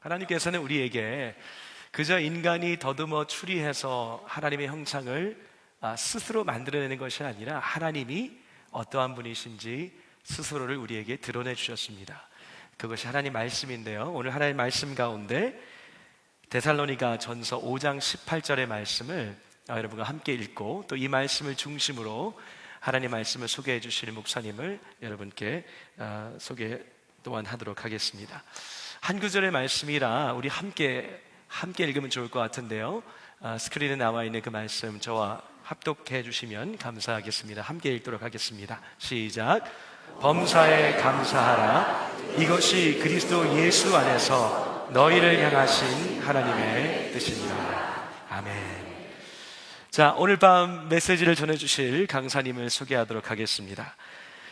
하나님께서는 우리에게 그저 인간이 더듬어 추리해서 하나님의 형상을 스스로 만들어내는 것이 아니라 하나님이 어떠한 분이신지 스스로를 우리에게 드러내 주셨습니다. 그것이 하나님 말씀인데요, 오늘 하나님 말씀 가운데 데살로니가 전서 5장 18절의 말씀을 여러분과 함께 읽고, 또 이 말씀을 중심으로 하나님 말씀을 소개해 주시는 목사님을 여러분께 소개 또한 하도록 하겠습니다. 한 구절의 말씀이라 우리 함께 읽으면 좋을 것 같은데요, 스크린에 나와 있는 그 말씀 저와 합독해 주시면 감사하겠습니다. 함께 읽도록 하겠습니다. 시작. 범사에 감사하라. 이것이 그리스도 예수 안에서 너희를 향하신 하나님의 뜻이니라. 아멘. 자, 오늘 밤 메시지를 전해주실 강사님을 소개하도록 하겠습니다.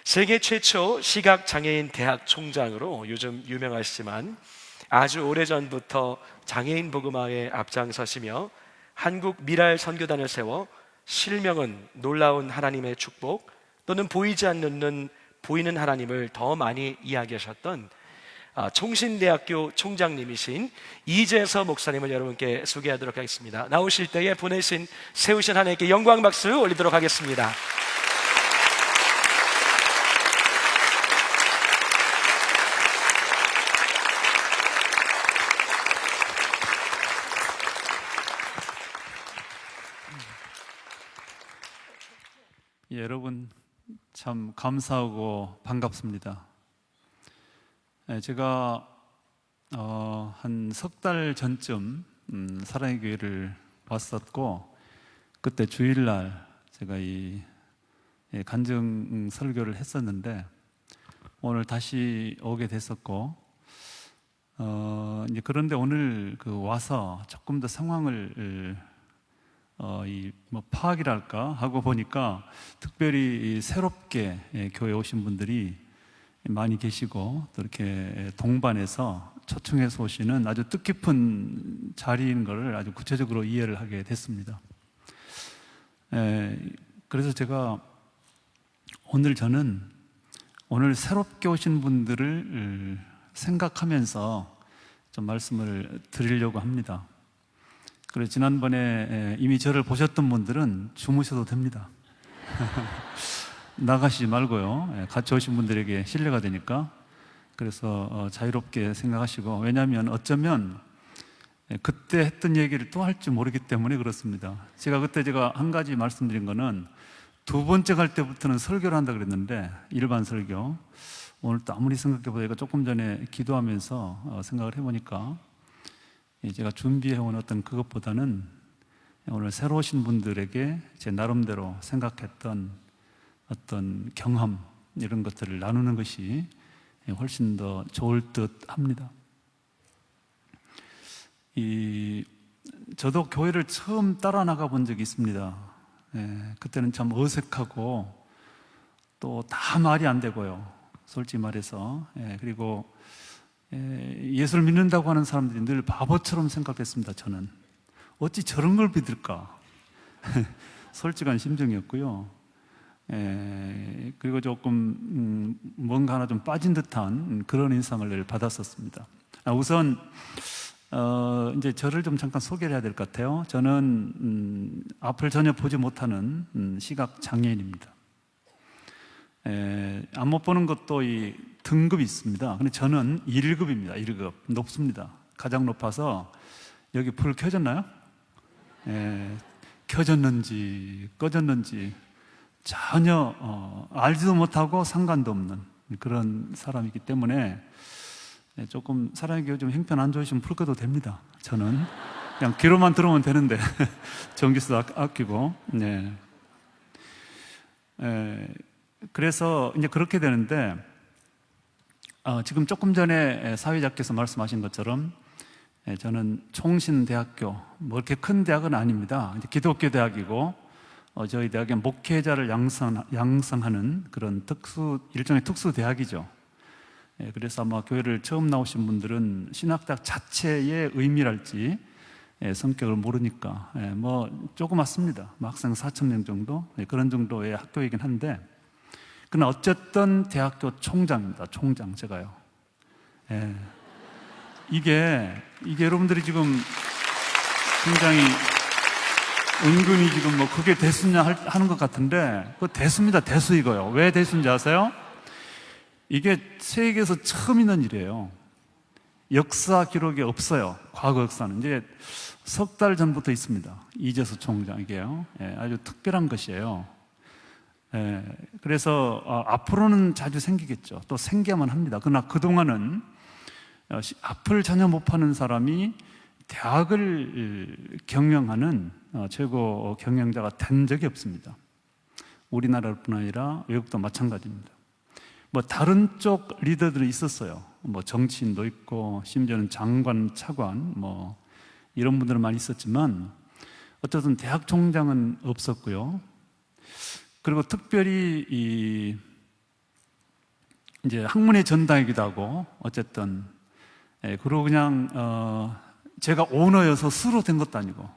세계 최초 시각장애인 대학 총장으로 요즘 유명하시지만 아주 오래전부터 장애인 복음화에 앞장서시며 한국 미랄 선교단을 세워 실명은 놀라운 하나님의 축복, 또는 보이지 않는 보이는 하나님을 더 많이 이야기하셨던 총신대학교 총장님이신 이재서 목사님을 여러분께 소개하도록 하겠습니다. 나오실 때에 세우신 하나님께 영광 박수 올리도록 하겠습니다. 여러분 참 감사하고 반갑습니다. 제가 한 석 달 전쯤 사랑의 교회를 왔었고, 그때 주일날 제가 이 간증 설교를 했었는데 오늘 다시 오게 됐었고, 이제 그런데 오늘 와서 조금 더 상황을 파악이랄까 하고 보니까 특별히 새롭게 교회에 오신 분들이 많이 계시고, 또 이렇게 동반해서 초청해서 오시는 아주 뜻깊은 자리인 것을 아주 구체적으로 이해를 하게 됐습니다. 그래서 제가 저는 오늘 새롭게 오신 분들을 생각하면서 좀 말씀을 드리려고 합니다. 그래서 지난번에 이미 저를 보셨던 분들은 주무셔도 됩니다. 나가시지 말고요. 같이 오신 분들에게 신뢰가 되니까. 그래서 자유롭게 생각하시고, 왜냐하면 어쩌면 그때 했던 얘기를 또 할지 모르기 때문에 그렇습니다. 제가 한 가지 말씀드린 거는 두 번째 갈 때부터는 설교를 한다 그랬는데, 일반 설교. 오늘 또 아무리 생각해 보니까 조금 전에 기도하면서 생각을 해보니까 제가 준비해온 어떤 그것보다는 오늘 새로 오신 분들에게 제 나름대로 생각했던 어떤 경험, 이런 것들을 나누는 것이 훨씬 더 좋을 듯 합니다. 저도 교회를 처음 따라 나가 본 적이 있습니다. 그때는 참 어색하고 또 다 말이 안 되고요, 솔직히 말해서. 그리고 예수를 믿는다고 하는 사람들이 늘 바보처럼 생각했습니다. 저는 어찌 저런 걸 믿을까 솔직한 심정이었고요. 그리고 조금 뭔가 하나 좀 빠진 듯한 그런 인상을 늘 받았었습니다. 우선 이제 저를 좀 잠깐 소개를 해야 될 것 같아요. 저는 앞을 전혀 보지 못하는 시각 장애인입니다. 안 못 보는 것도 이 등급이 있습니다. 근데 저는 1급입니다. 1급 높습니다. 가장 높아서, 여기 불 켜졌나요? 켜졌는지 꺼졌는지 전혀 알지도 못하고 상관도 없는 그런 사람이기 때문에 조금 사랑의 교회 좀 형편 안 좋으시면 불 켜도 됩니다. 저는 그냥 귀로만 들어오면 되는데 전기세 아끼고. 그래서 이제 그렇게 되는데, 지금 조금 전에 사회자께서 말씀하신 것처럼 저는 총신대학교, 뭐 이렇게 큰 대학은 아닙니다. 이제 기독교 대학이고, 저희 대학은 목회자를 양성하는 그런 일종의 특수 대학이죠. 그래서 아마 교회를 처음 나오신 분들은 신학대학 자체의 의미랄지 성격을 모르니까 뭐 조그맣습니다. 학생 4,000명 정도, 그런 정도의 학교이긴 한데, 그러나 어쨌든 대학교 총장입니다. 총장, 제가요. 이게 여러분들이 지금 굉장히 은근히 지금 뭐 그게 대수냐 하는 것 같은데, 그거 대수입니다. 대수 이거요. 왜 대수인지 아세요? 이게 세계에서 처음 있는 일이에요. 역사 기록에 없어요. 과거 역사는. 이제 석 달 전부터 있습니다. 이재수 총장, 이게요. 예, 아주 특별한 것이에요. 예, 그래서 앞으로는 자주 생기겠죠. 또 생겨야만 합니다. 그러나 그동안은 앞을 전혀 못 파는 사람이 대학을 경영하는 최고 경영자가 된 적이 없습니다. 우리나라뿐 아니라 외국도 마찬가지입니다. 뭐 다른 쪽 리더들이 있었어요. 뭐 정치인도 있고 심지어는 장관, 차관 뭐 이런 분들은 많이 있었지만 어쨌든 대학 총장은 없었고요. 그리고 특별히 이제 학문의 전당이기도 하고 어쨌든 그리고 그냥 제가 오너여서 수로 된 것도 아니고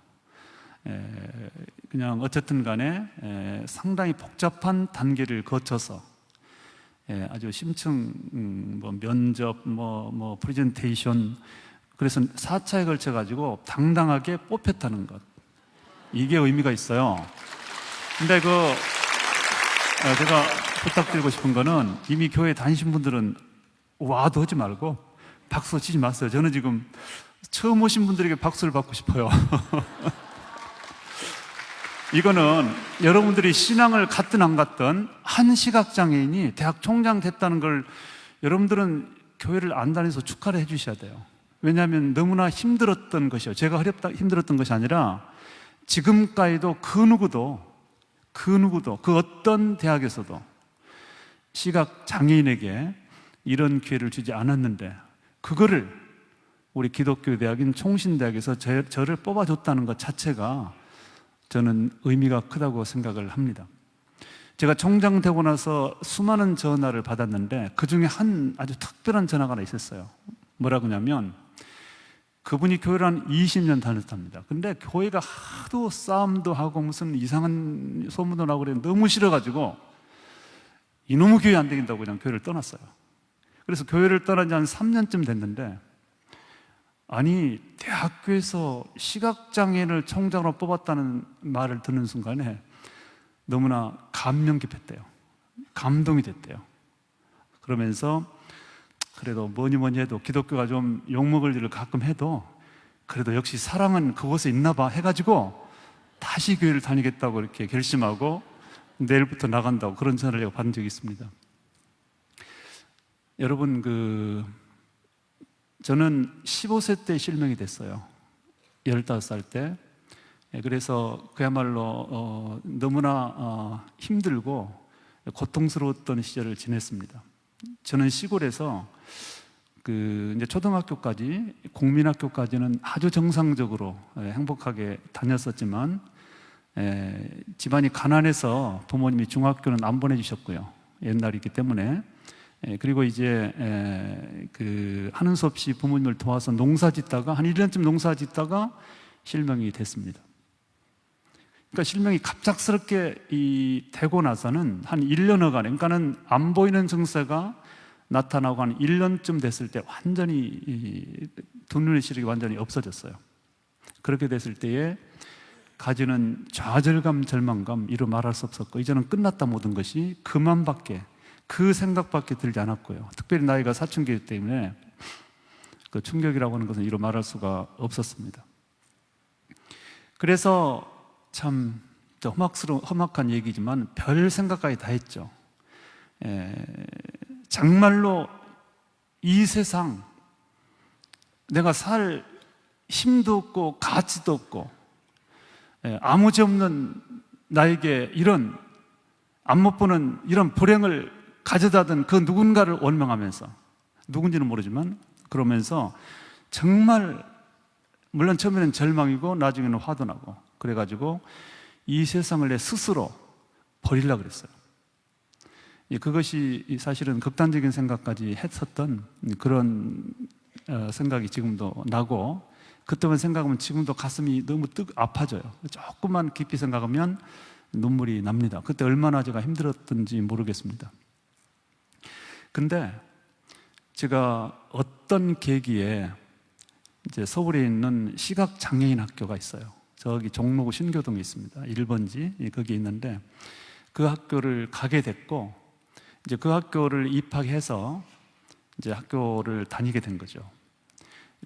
그냥 어쨌든 간에 상당히 복잡한 단계를 거쳐서 아주 심층 뭐 면접 뭐 프레젠테이션, 그래서 4차에 걸쳐 가지고 당당하게 뽑혔다는 것, 이게 의미가 있어요. 근데 제가 부탁드리고 싶은 거는 이미 교회 다니신 분들은 와도 하지 말고 박수 치지 마세요. 저는 지금 처음 오신 분들에게 박수를 받고 싶어요. 이거는 여러분들이 신앙을 갖든 안 갖든 한 시각장애인이 대학 총장 됐다는 걸 여러분들은 교회를 안 다녀서 축하를 해 주셔야 돼요. 왜냐하면 너무나 힘들었던 것이요. 제가 힘들었던 것이 아니라 지금까지도 그 누구도 그 어떤 대학에서도 시각장애인에게 이런 기회를 주지 않았는데, 그거를 우리 기독교 대학인 총신대학에서 저를 뽑아줬다는 것 자체가 저는 의미가 크다고 생각을 합니다. 제가 총장 되고 나서 수많은 전화를 받았는데 그 중에 한 아주 특별한 전화가 하나 있었어요. 뭐라고 하냐면, 그분이 교회를 한 20년 다녔답니다. 근데 교회가 하도 싸움도 하고 무슨 이상한 소문도 나고 그래 너무 싫어가지고 이놈의 교회 안 되겠다고 그냥 교회를 떠났어요. 그래서 교회를 떠난 지 한 3년쯤 됐는데, 아니 대학교에서 시각장애인을 총장으로 뽑았다는 말을 듣는 순간에 너무나 감명 깊었대요. 감동이 됐대요. 그러면서 그래도 뭐니 해도 기독교가 좀 욕먹을 일을 가끔 해도 그래도 역시 사랑은 그곳에 있나 봐 해가지고 다시 교회를 다니겠다고 이렇게 결심하고 내일부터 나간다고 그런 전화를 제가 받은 적이 있습니다. 여러분, 저는 15세 때 실명이 됐어요. 15살 때. 그래서 그야말로 너무나 힘들고 고통스러웠던 시절을 지냈습니다. 저는 시골에서 이제 초등학교까지, 국민학교까지는 아주 정상적으로 행복하게 다녔었지만 집안이 가난해서 부모님이 중학교는 안 보내주셨고요. 옛날이기 때문에. 그리고 이제 하는 수 없이 부모님을 도와서 농사 짓다가 한 1년쯤 농사 짓다가 실명이 됐습니다. 그러니까 실명이 갑작스럽게 되고 나서는 한 1년여간에, 그러니까는 안 보이는 증세가 나타나고 한 1년쯤 됐을 때 완전히 두 눈의 시력이 완전히 없어졌어요. 그렇게 됐을 때에 가지는 좌절감, 절망감, 이루 말할 수 없었고, 이제는 끝났다 모든 것이 그 생각밖에 들지 않았고요. 특별히 나이가 사춘기이기 때문에 그 충격이라고 하는 것은 이루 말할 수가 없었습니다. 그래서 참 험악한 얘기지만 별 생각까지 다 했죠. 정말로 이 세상 내가 살 힘도 없고 가치도 없고 아무 죄 없는 나에게 이런 안 못 보는 이런 불행을 가져다든 그 누군가를 원망하면서, 누군지는 모르지만 그러면서 정말, 물론 처음에는 절망이고 나중에는 화도 나고 그래가지고 이 세상을 내 스스로 버리려고 그랬어요. 그것이 사실은 극단적인 생각까지 했었던 그런 생각이 지금도 나고, 그때만 생각하면 지금도 가슴이 너무 아파져요. 조금만 깊이 생각하면 눈물이 납니다. 그때 얼마나 제가 힘들었던지 모르겠습니다. 근데 제가 어떤 계기에 이제 서울에 있는 시각 장애인 학교가 있어요. 저기 종로구 신교동에 있습니다. 1번지 거기 있는데 그 학교를 가게 됐고 이제 그 학교를 입학해서 이제 학교를 다니게 된 거죠.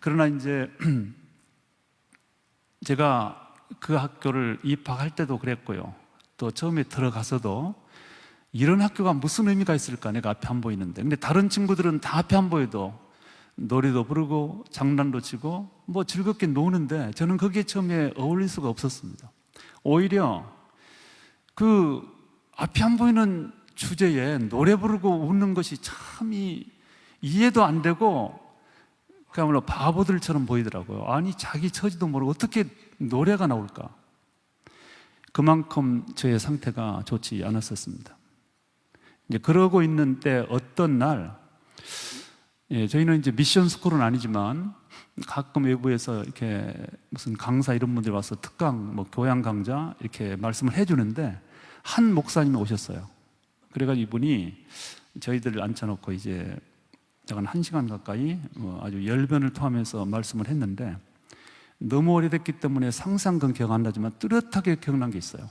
그러나 이제 제가 그 학교를 입학할 때도 그랬고요. 또 처음에 들어가서도 이런 학교가 무슨 의미가 있을까? 내가 앞에 안 보이는데. 근데 다른 친구들은 다 앞에 안 보여도 노래도 부르고 장난도 치고 뭐 즐겁게 노는데 저는 거기에 처음에 어울릴 수가 없었습니다. 오히려 그 앞이 안 보이는 주제에 노래 부르고 웃는 것이 참 이해도 안 되고 그야말로 바보들처럼 보이더라고요. 아니 자기 처지도 모르고 어떻게 노래가 나올까? 그만큼 저의 상태가 좋지 않았었습니다. 이제 그러고 있는 때 어떤 날 저희는 이제 미션 스쿨은 아니지만 가끔 외부에서 이렇게 무슨 강사 이런 분들이 와서 특강, 뭐 교양 강좌 이렇게 말씀을 해주는데 한 목사님이 오셨어요. 그래가지고 이분이 저희들을 앉혀놓고 이제 약간 1시간 가까이 아주 열변을 토하면서 말씀을 했는데 너무 오래됐기 때문에 상상 그건 기억 안 나지만 뚜렷하게 기억난 게 있어요.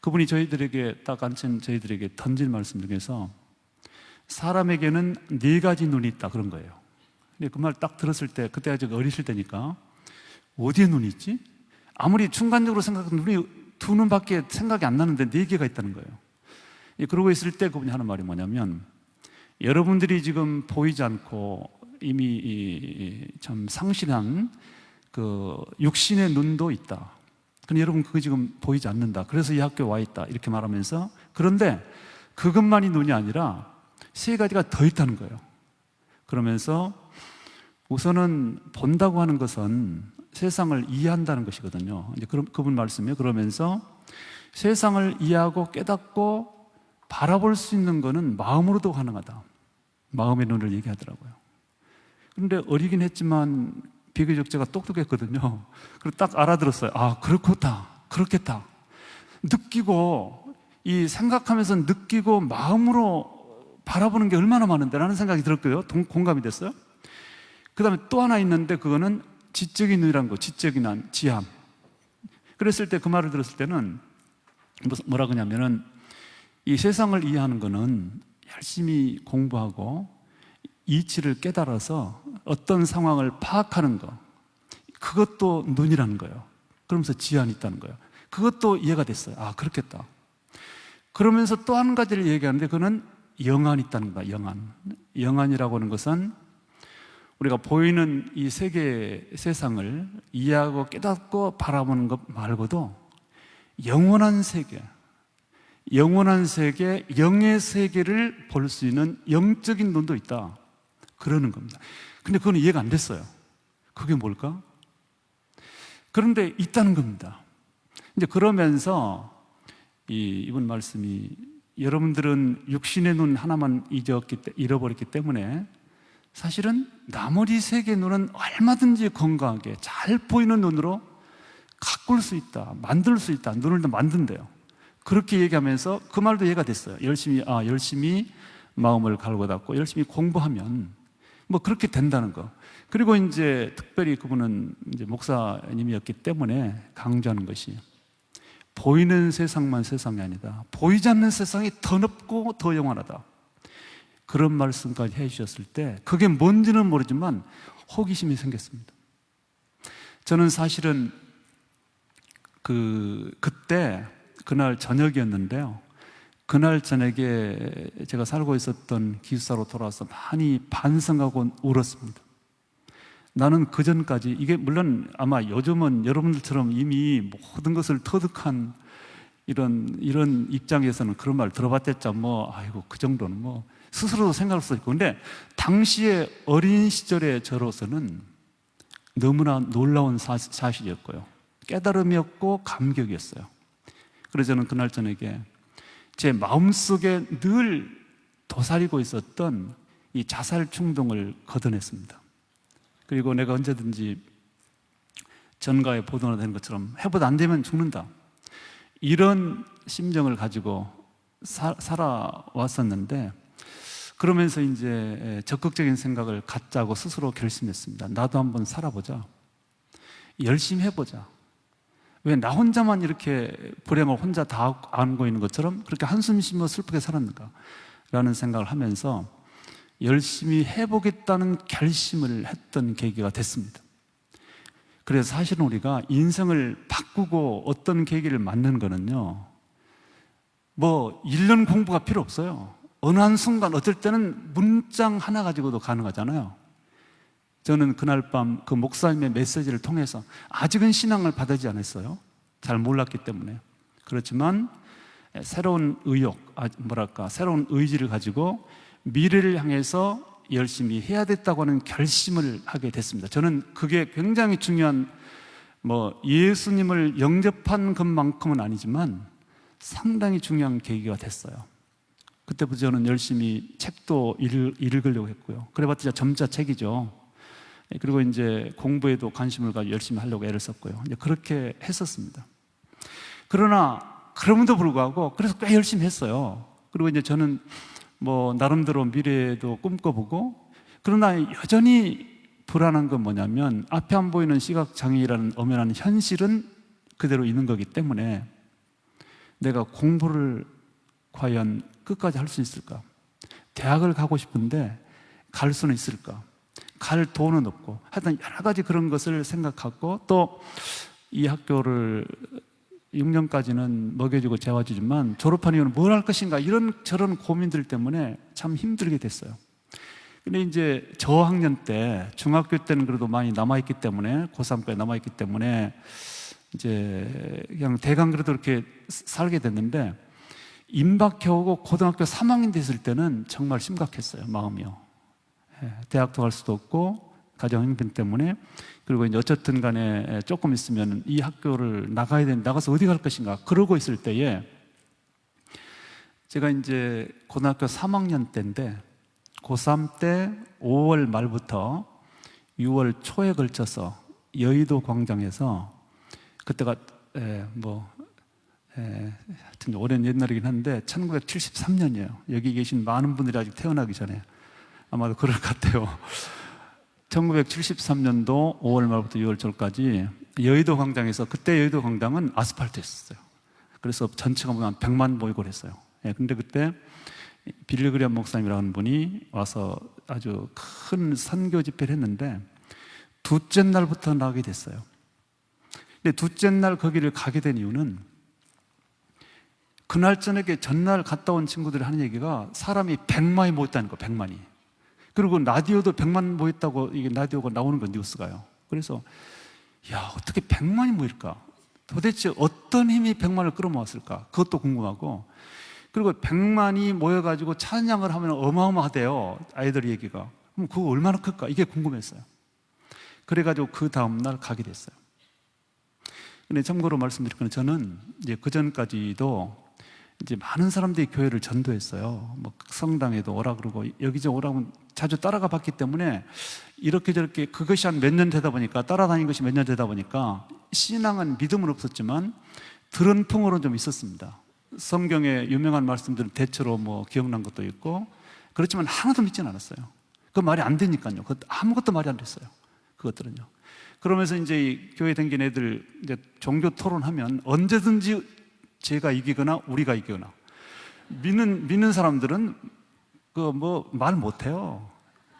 그분이 저희들에게 딱 앉힌 저희들에게 던진 말씀 중에서 사람에게는 4가지 눈이 있다 그런 거예요. 근데 그 말 딱 들었을 때 그때 아직 어리실 때니까 어디에 눈이 있지? 아무리 중간적으로 생각해도 눈이 2눈밖에 생각이 안 나는데 4개가 있다는 거예요. 그러고 있을 때 그분이 하는 말이 뭐냐면 여러분들이 지금 보이지 않고 이미 참 상실한 그 육신의 눈도 있다. 근데 여러분 그거 지금 보이지 않는다. 그래서 이 학교에 와 있다. 이렇게 말하면서 그런데 그것만이 눈이 아니라 3가지가 더 있다는 거예요. 그러면서 우선은 본다고 하는 것은 세상을 이해한다는 것이거든요. 이제 그분 말씀이에요. 그러면서 세상을 이해하고 깨닫고 바라볼 수 있는 것은 마음으로도 가능하다. 마음의 눈을 얘기하더라고요. 그런데 어리긴 했지만 비교적 제가 똑똑했거든요. 그리고 딱 알아들었어요. 아, 그렇겠다. 느끼고 이 생각하면서 느끼고 마음으로 바라보는 게 얼마나 많은데 라는 생각이 들었고요. 공감이 됐어요. 그 다음에 또 하나 있는데 그거는 지적인 눈이란 거, 지적인 지함. 그랬을 때 그 말을 들었을 때는 뭐라 그러냐면은 이 세상을 이해하는 거는 열심히 공부하고 이치를 깨달아서 어떤 상황을 파악하는 거, 그것도 눈이라는 거예요. 그러면서 지안이 있다는 거예요. 그것도 이해가 됐어요. 아, 그렇겠다. 그러면서 또 한 가지를 얘기하는데 그거는 영안이 있다는 거야. 영안이라고 하는 것은 우리가 보이는 이 세상을 이해하고 깨닫고 바라보는 것 말고도 영원한 세계, 영의 세계를 볼 수 있는 영적인 눈도 있다. 그러는 겁니다. 근데 그건 이해가 안 됐어요. 그게 뭘까? 그런데 있다는 겁니다. 이제 그러면서 이분 말씀이 여러분들은 육신의 눈 하나만 잃어버렸기 때문에 사실은 나머지 3개의 눈은 얼마든지 건강하게 잘 보이는 눈으로 가꿀 수 있다, 만들 수 있다, 눈을 더 만든대요. 그렇게 얘기하면서 그 말도 이해가 됐어요. 열심히 마음을 갈고 닦고 열심히 공부하면 뭐 그렇게 된다는 거. 그리고 이제 특별히 그분은 이제 목사님이었기 때문에 강조하는 것이 보이는 세상만 세상이 아니다. 보이지 않는 세상이 더 넓고 더 영원하다. 그런 말씀까지 해주셨을 때 그게 뭔지는 모르지만 호기심이 생겼습니다. 저는 사실은 그날 저녁이었는데요. 그날 저녁에 제가 살고 있었던 기숙사로 돌아와서 많이 반성하고 울었습니다. 나는 그 전까지 이게 물론 아마 요즘은 여러분들처럼 이미 모든 것을 터득한 이런 입장에서는 그런 말 들어봤댔자 아이고 그 정도는 스스로도 생각할 수 있고 근데 당시에 어린 시절의 저로서는 너무나 놀라운 사실이었고요. 깨달음이었고 감격이었어요. 그래서 저는 그날 저녁에 제 마음속에 늘 도사리고 있었던 이 자살 충동을 걷어냈습니다. 그리고 내가 언제든지 전가에 보도되는 것처럼 해보다 안 되면 죽는다. 이런 심정을 가지고 살아왔었는데 그러면서 이제 적극적인 생각을 갖자고 스스로 결심했습니다. 나도 한번 살아보자. 열심히 해보자. 왜 나 혼자만 이렇게 불행을 혼자 다 안고 있는 것처럼 그렇게 한숨 쉬며 슬프게 살았는가? 라는 생각을 하면서 열심히 해보겠다는 결심을 했던 계기가 됐습니다. 그래서 사실은 우리가 인생을 바꾸고 어떤 계기를 맞는 거는요, 뭐 1년 공부가 필요 없어요. 어느 한순간 어떨 때는 문장 하나 가지고도 가능하잖아요. 저는 그날 밤 그 목사님의 메시지를 통해서 아직은 신앙을 받지 않았어요. 잘 몰랐기 때문에. 그렇지만 새로운 의욕, 새로운 의지를 가지고 미래를 향해서 열심히 해야 됐다고 하는 결심을 하게 됐습니다. 저는 그게 굉장히 중요한, 예수님을 영접한 것만큼은 아니지만 상당히 중요한 계기가 됐어요. 그때부터 저는 열심히 책도 읽으려고 했고요. 그래봤자 점자 책이죠. 그리고 이제 공부에도 관심을 가지고 열심히 하려고 애를 썼고요. 이제 그렇게 했었습니다. 그럼에도 불구하고 그래서 꽤 열심히 했어요. 그리고 이제 저는 나름대로 미래도 꿈꿔보고, 그러나 여전히 불안한 건 뭐냐면 앞에 안 보이는 시각장애라는 엄연한 현실은 그대로 있는 거기 때문에 내가 공부를 과연 끝까지 할 수 있을까? 대학을 가고 싶은데 갈 수는 있을까? 갈 돈은 없고, 하여튼 여러 가지 그런 것을 생각하고, 또 이 학교를 6년까지는 먹여주고 재워주지만 졸업한 이후는 뭘 할 것인가, 이런 저런 고민들 때문에 참 힘들게 됐어요. 근데 이제 저학년 때, 중학교 때는 그래도 많이 남아있기 때문에, 고3까지 남아있기 때문에 이제 그냥 대강 그래도 이렇게 살게 됐는데, 임박해오고 고등학교 3학년 됐을 때는 정말 심각했어요, 마음이요. 대학도 갈 수도 없고 가정 형편 때문에. 그리고 이제 어쨌든 간에 조금 있으면 이 학교를 나가야 되는데 나가서 어디 갈 것인가 그러고 있을 때에, 제가 이제 고등학교 3학년 때인데 고3 때 5월 말부터 6월 초에 걸쳐서 여의도 광장에서, 그때가 하여튼 오랜 옛날이긴 한데 1973년이에요. 여기 계신 많은 분들이 아직 태어나기 전에 아마도 그럴 것 같아요. 1973년도 5월 말부터 6월 초까지 여의도 광장에서, 그때 여의도 광장은 아스팔트였어요. 그래서 전체가 보면 100만 모이고 그랬어요. 근데 그때 빌리그리엄 목사님이라는 분이 와서 아주 큰 선교 집회를 했는데 둘째 날부터 나가게 됐어요. 근데 둘째 날 거기를 가게 된 이유는, 그날 저녁에 전날 갔다 온 친구들이 하는 얘기가 사람이 100만이 모였다는 거, 100만이. 그리고 라디오도 100만 모였다고, 이게 라디오가 나오는 건 뉴스가요. 그래서 어떻게 100만이 모일까? 도대체 어떤 힘이 100만을 끌어모았을까? 그것도 궁금하고, 그리고 100만이 모여가지고 찬양을 하면 어마어마하대요, 아이들 얘기가. 그럼 그거 얼마나 클까? 이게 궁금했어요. 그래가지고 그 다음날 가게 됐어요. 근데 참고로 말씀드릴 건, 저는 이제 그 전까지도 이제 많은 사람들이 교회를 전도했어요. 성당에도 오라 그러고 여기저기 오라고 자주 따라가 봤기 때문에, 이렇게 저렇게 그것이 한 몇 년 되다 보니까, 따라다닌 것이 몇 년 되다 보니까 신앙은, 믿음은 없었지만 들은 풍으로는 좀 있었습니다. 성경의 유명한 말씀들은 대체로 기억난 것도 있고, 그렇지만 하나도 믿지는 않았어요. 그 말이 안 되니까요. 아무것도 말이 안 됐어요, 그것들은요. 그러면서 이제 이 교회 다니는 애들 이제 종교 토론하면 언제든지 제가 이기거나 우리가 이기거나, 믿는 사람들은 말 못해요.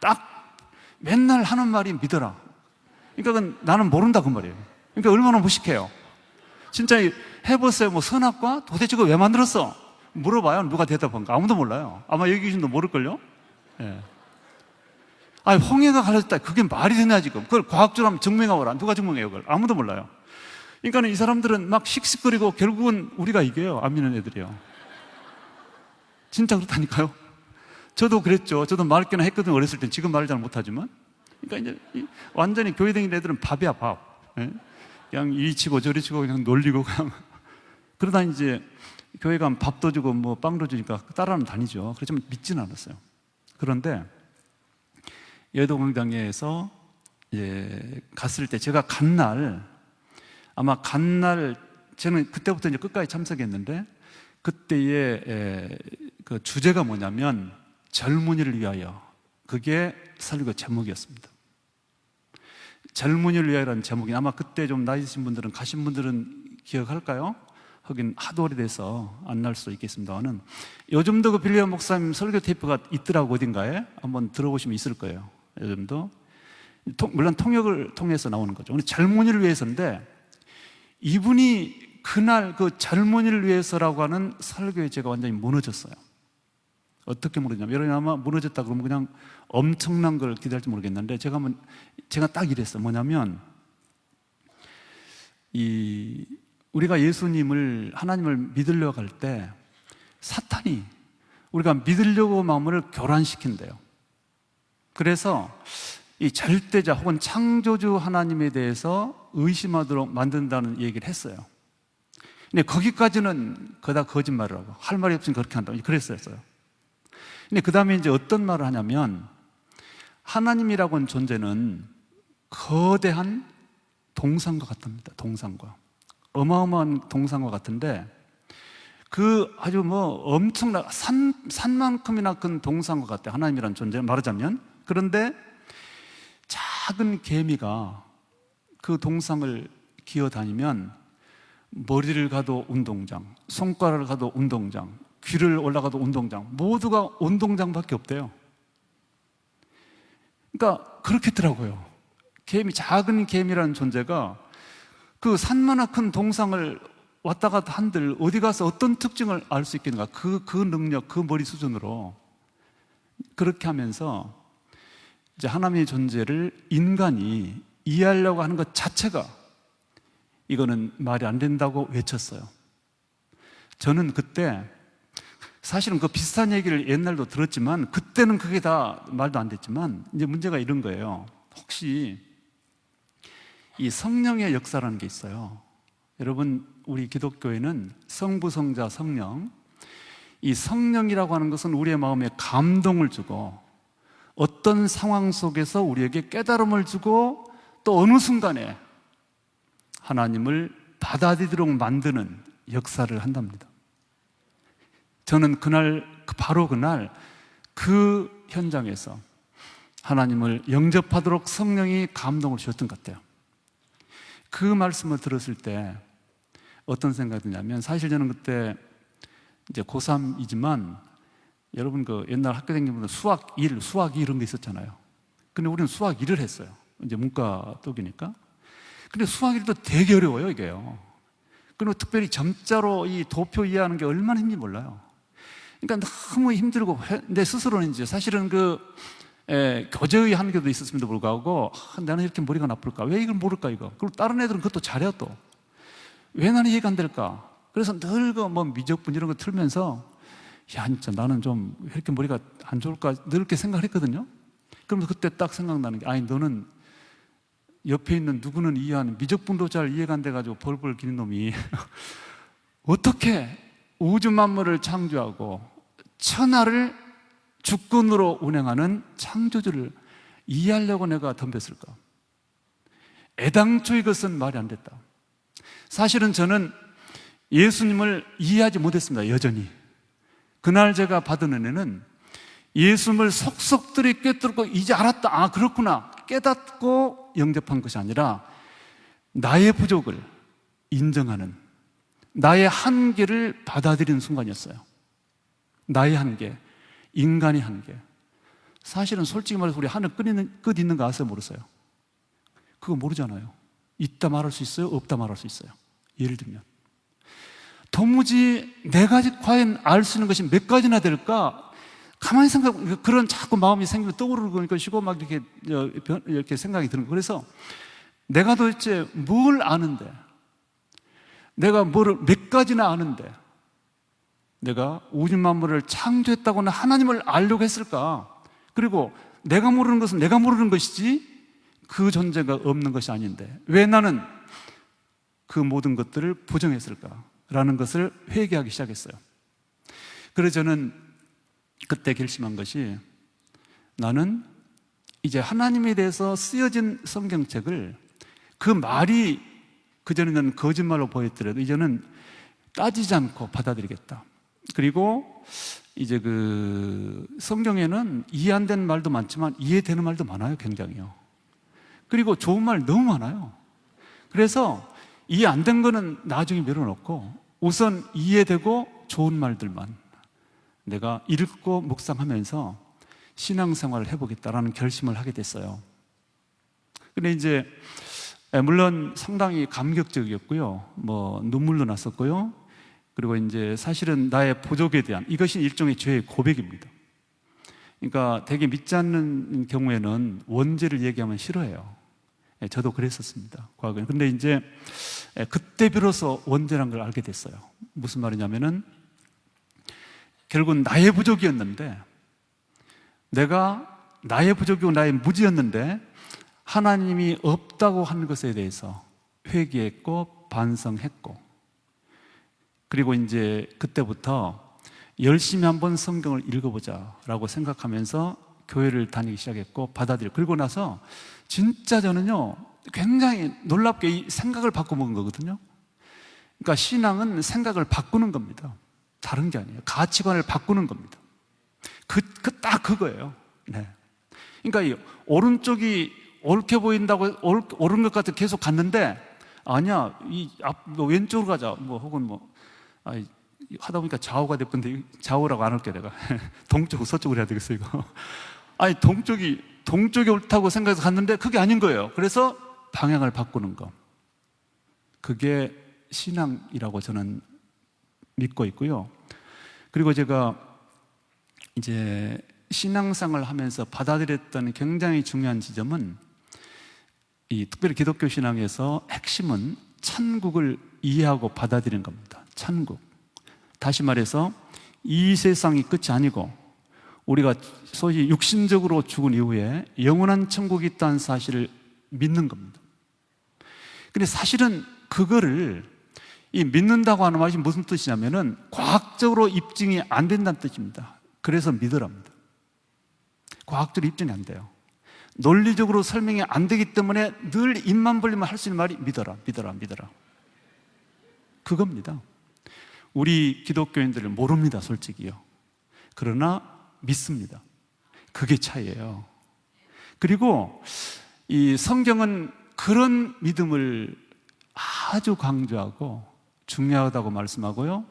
딱 맨날 하는 말이 믿어라. 그러니까 나는 모른다 그 말이에요. 그러니까 얼마나 무식해요. 진짜 해보세요. 선악과 도대체 그거 왜 만들었어? 물어봐요. 누가 대답한가? 아무도 몰라요. 아마 여기 계신 분 모를걸요? 예. 홍해가 갈라졌다. 그게 말이 되냐 지금? 그걸 과학적으로 한번 증명해보라. 누가 증명해요 그걸? 아무도 몰라요. 그러니까 이 사람들은 막 씩씩거리고 결국은 우리가 이겨요. 안 믿는 애들이요. 진짜 그렇다니까요. 저도 그랬죠. 저도 말귀나 했거든요, 어렸을 땐. 지금 말을 잘 못하지만. 그러니까 이제 완전히 교회 다니는 애들은 밥이야, 밥. 예? 그냥 이리 치고 저리 치고 그냥 놀리고 그냥. 그러다 이제 교회 가면 밥도 주고 빵도 주니까 따라는 다니죠. 그렇지만 믿지는 않았어요. 그런데 여의도 광장에서 갔을 때, 제가 간 날, 저는 그때부터 이제 끝까지 참석했는데, 그때의 그 주제가 뭐냐면, 젊은이를 위하여. 그게 설교 제목이었습니다. 젊은이를 위하여라는 제목이 아마 그때 좀 나이 드신 분들은, 가신 분들은 기억할까요? 하긴 하도 오래돼서 안 날 수도 있겠습니다만은 요즘도 그 빌리엄 목사님 설교 테이프가 있더라고, 어딘가에. 한번 들어보시면 있을 거예요. 요즘도 물론 통역을 통해서 나오는 거죠. 오늘 젊은이를 위해서인데, 이분이 그날 그 젊은이를 위해서라고 하는 설교에 제가 완전히 무너졌어요. 어떻게 무너졌냐면, 여러분이 아마 무너졌다 그러면 그냥 엄청난 걸 기대할지 모르겠는데, 제가 딱 이랬어요. 뭐냐면, 우리가 예수님을, 하나님을 믿으려고 할 때 사탄이 우리가 믿으려고 마음을 교란시킨대요. 그래서 이 절대자 혹은 창조주 하나님에 대해서 의심하도록 만든다는 얘기를 했어요. 근데 거기까지는 그다 거짓말을 하고, 할 말이 없으면 그렇게 한다고 그랬어요. 근데 그 다음에 이제 어떤 말을 하냐면, 하나님이라고 하는 존재는 거대한 동산과 같답니다. 동산과, 어마어마한 동산과 같은데, 그 아주 엄청난 산만큼이나 큰 동산과 같아요. 하나님이라는 존재 말하자면. 그런데 작은 개미가 그 동상을 기어다니면 머리를 가도 운동장, 손가락을 가도 운동장, 귀를 올라가도 운동장, 모두가 운동장밖에 없대요. 그러니까 그렇겠더라고요. 작은 개미라는 존재가 그 산만한 큰 동상을 왔다 갔다 한들 어디 가서 어떤 특징을 알 수 있겠는가? 그 능력, 그 머리 수준으로 그렇게 하면서 이제 하나님의 존재를 인간이 이해하려고 하는 것 자체가, 이거는 말이 안 된다고 외쳤어요. 저는 그때 사실은 그 비슷한 얘기를 옛날도 들었지만, 그때는 그게 다 말도 안 됐지만, 이제 문제가 이런 거예요. 혹시 이 성령의 역사라는 게 있어요. 여러분, 우리 기독교에는 성부, 성자, 성령, 이 성령이라고 하는 것은 우리의 마음에 감동을 주고, 어떤 상황 속에서 우리에게 깨달음을 주고, 또 어느 순간에 하나님을 받아들이도록 만드는 역사를 한답니다. 저는 바로 그날 그 현장에서 하나님을 영접하도록 성령이 감동을 주셨던 것 같아요. 그 말씀을 들었을 때 어떤 생각이 드냐면, 사실 저는 그때 이제 고3이지만, 여러분 그 옛날 학교 다니는 분들 수학 1 이런 게 있었잖아요. 근데 우리는 수학 1을 했어요. 이제 문과 쪽이니까. 근데 수학 1도 되게 어려워요, 이게요. 그리고 특별히 점자로 이 도표 이해하는 게 얼마나 힘든지 몰라요. 그러니까 너무 힘들고, 내 스스로는 이제 사실은 교재의 한계도 있었음에도 불구하고, 나는 이렇게 머리가 나쁠까? 왜 이걸 모를까, 이거? 그리고 다른 애들은 그것도 잘해요, 또. 왜 나는 이해가 안 될까? 그래서 늘 미적분 이런 거 틀면서, 야, 진짜 나는 좀 왜 이렇게 머리가 안 좋을까? 늘 이렇게 생각을 했거든요. 그러면서 그때 딱 생각나는 게, 아니, 너는 옆에 있는 누구는 이해하는, 미적분도 잘 이해가 안 돼가지고 벌벌 기는 놈이 어떻게 우주 만물을 창조하고 천하를 주권으로 운행하는 창조주를 이해하려고 내가 덤볐을까? 애당초 이것은 말이 안 됐다. 사실은 저는 예수님을 이해하지 못했습니다. 여전히. 그날 제가 받은 은혜는 예수님을 속속들이 꿰뚫고 이제 알았다, 아 그렇구나, 깨닫고 영접한 것이 아니라 나의 부족을 인정하는, 나의 한계를 받아들이는 순간이었어요. 나의 한계, 인간의 한계. 사실은 솔직히 말해서 우리 하늘 끝 있는 거 아세요, 모르세요? 그거 모르잖아요. 있다 말할 수 있어요, 없다 말할 수 있어요. 예를 들면 도무지 내가 과연 알 수 있는 것이 몇 가지나 될까? 가만히 그런 자꾸 마음이 생기면 떠오르는 것이고, 막 이렇게 생각이 드는 거예요. 그래서 내가 도대체 뭘 아는데, 내가 몇 가지나 아는데, 내가 우주 만물을 창조했다고는 하나님을 알려고 했을까? 그리고 내가 모르는 것은 내가 모르는 것이지 그 존재가 없는 것이 아닌데 왜 나는 그 모든 것들을 부정했을까라는 것을 회개하기 시작했어요. 그래서 저는 그때 결심한 것이, 나는 이제 하나님에 대해서 쓰여진 성경책을, 그 말이 그전에는 거짓말로 보였더라도 이제는 따지지 않고 받아들이겠다. 그리고 이제 성경에는 이해 안 되는 말도 많지만 이해되는 말도 많아요, 굉장히요. 그리고 좋은 말 너무 많아요. 그래서 이해 안 된 거는 나중에 밀어놓고 우선 이해되고 좋은 말들만 내가 읽고 묵상하면서 신앙생활을 해보겠다라는 결심을 하게 됐어요. 근데 이제 물론 상당히 감격적이었고요. 눈물도 났었고요. 그리고 이제 사실은 나의 부족에 대한, 이것이 일종의 죄의 고백입니다. 그러니까 되게 믿지 않는 경우에는 원죄를 얘기하면 싫어해요. 저도 그랬었습니다, 과거에. 근데 이제 그때 비로소 원죄란 걸 알게 됐어요. 무슨 말이냐면은 결국은 나의 부족이었는데, 내가 나의 부족이고 나의 무지였는데 하나님이 없다고 한 것에 대해서 회개했고 반성했고, 그리고 이제 그때부터 열심히 한번 성경을 읽어보자 라고 생각하면서 교회를 다니기 시작했고 받아들이고, 그리고 나서 진짜 저는요 굉장히 놀랍게 이 생각을 바꿔먹은 거거든요. 그러니까 신앙은 생각을 바꾸는 겁니다. 다른 게 아니에요. 가치관을 바꾸는 겁니다. 딱 그거예요. 네. 그러니까 이 오른쪽이 옳게 보인다고 옳은 것 같아 계속 갔는데, 아니야, 왼쪽으로 가자. 혹은 하다 보니까 좌우가 됐건데, 좌우라고 안 할게 내가. 동쪽, 서쪽으로 해야 되겠어 이거. 동쪽이 옳다고 생각해서 갔는데 그게 아닌 거예요. 그래서 방향을 바꾸는 거. 그게 신앙이라고 저는 믿고 있고요. 그리고 제가 이제 신앙생활을 하면서 받아들였던 굉장히 중요한 지점은, 특별히 기독교 신앙에서 핵심은 천국을 이해하고 받아들이는 겁니다. 천국. 다시 말해서 이 세상이 끝이 아니고 우리가 소위 육신적으로 죽은 이후에 영원한 천국이 있다는 사실을 믿는 겁니다. 근데 사실은 그거를 믿는다고 하는 말이 무슨 뜻이냐면은 과학적으로 입증이 안 된다는 뜻입니다. 그래서 믿으랍니다. 과학적으로 입증이 안 돼요. 논리적으로 설명이 안 되기 때문에 늘 입만 벌리면 할 수 있는 말이 믿어라, 믿어라, 믿어라. 그겁니다. 우리 기독교인들을 모릅니다, 솔직히요. 그러나 믿습니다. 그게 차이예요. 그리고 이 성경은 그런 믿음을 아주 강조하고 중요하다고 말씀하고요.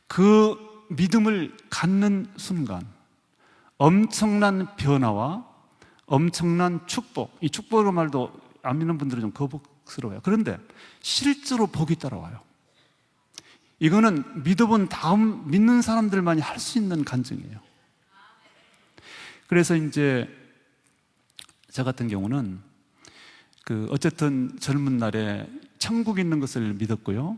그 믿음을 갖는 순간 엄청난 변화와 엄청난 축복, 이 축복의 말도 안 믿는 분들은 좀 거북스러워요. 그런데 실제로 복이 따라와요. 이거는 믿어본 다음 믿는 사람들만이 할 수 있는 간증이에요. 그래서 이제 저 같은 경우는 어쨌든 젊은 날에 천국이 있는 것을 믿었고요.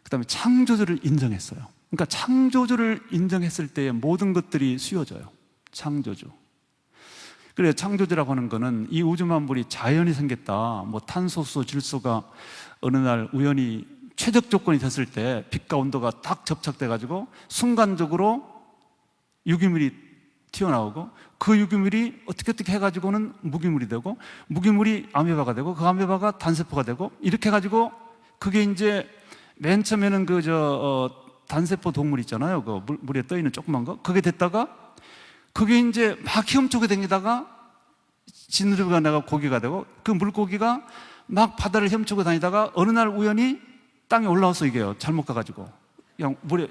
그 다음에 창조주를 인정했어요. 그러니까 창조주를 인정했을 때 모든 것들이 씌워져요. 창조주. 그래, 창조주라고 하는 거는 이 우주 만물이 자연이 생겼다. 탄소수, 질소가 어느 날 우연히 최적 조건이 됐을 때 빛과 온도가 딱 접착돼가지고 순간적으로 유기물이 튀어나오고, 그 유기물이 어떻게 해가지고는 무기물이 되고, 무기물이 아메바가 되고, 그 아메바가 단세포가 되고, 이렇게 해가지고 그게 이제 맨 처음에는 단세포 동물 있잖아요. 물에 떠 있는 조그만 거. 그게 됐다가 그게 이제 막 헤엄치고 다니다가 지느러미가 나가 고기가 되고, 그 물고기가 막 바다를 헤엄치고 다니다가 어느 날 우연히 땅에 올라와서 이게요. 잘못 가가지고 그냥 물에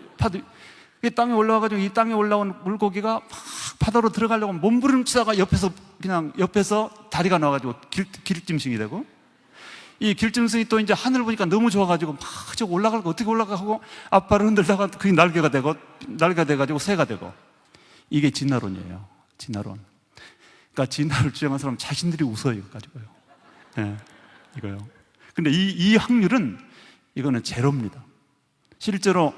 이 땅에 올라와가지고 이 땅에 올라온 물고기가 막 바다로 들어가려고 몸부림치다가 옆에서 다리가 나와가지고 길짐승이 되고, 이 길짐승이 또 이제 하늘을 보니까 너무 좋아가지고 막 저 올라갈 거 어떻게 올라가 하고 앞발을 흔들다가 그게 날개가 돼가지고 새가 되고. 이게 진화론이에요. 진화론. 그러니까 진화를 주장한 사람 자신들이 웃어요, 이거 가지고요. 네, 이거요. 근데 이 확률은 이거는 제로입니다. 실제로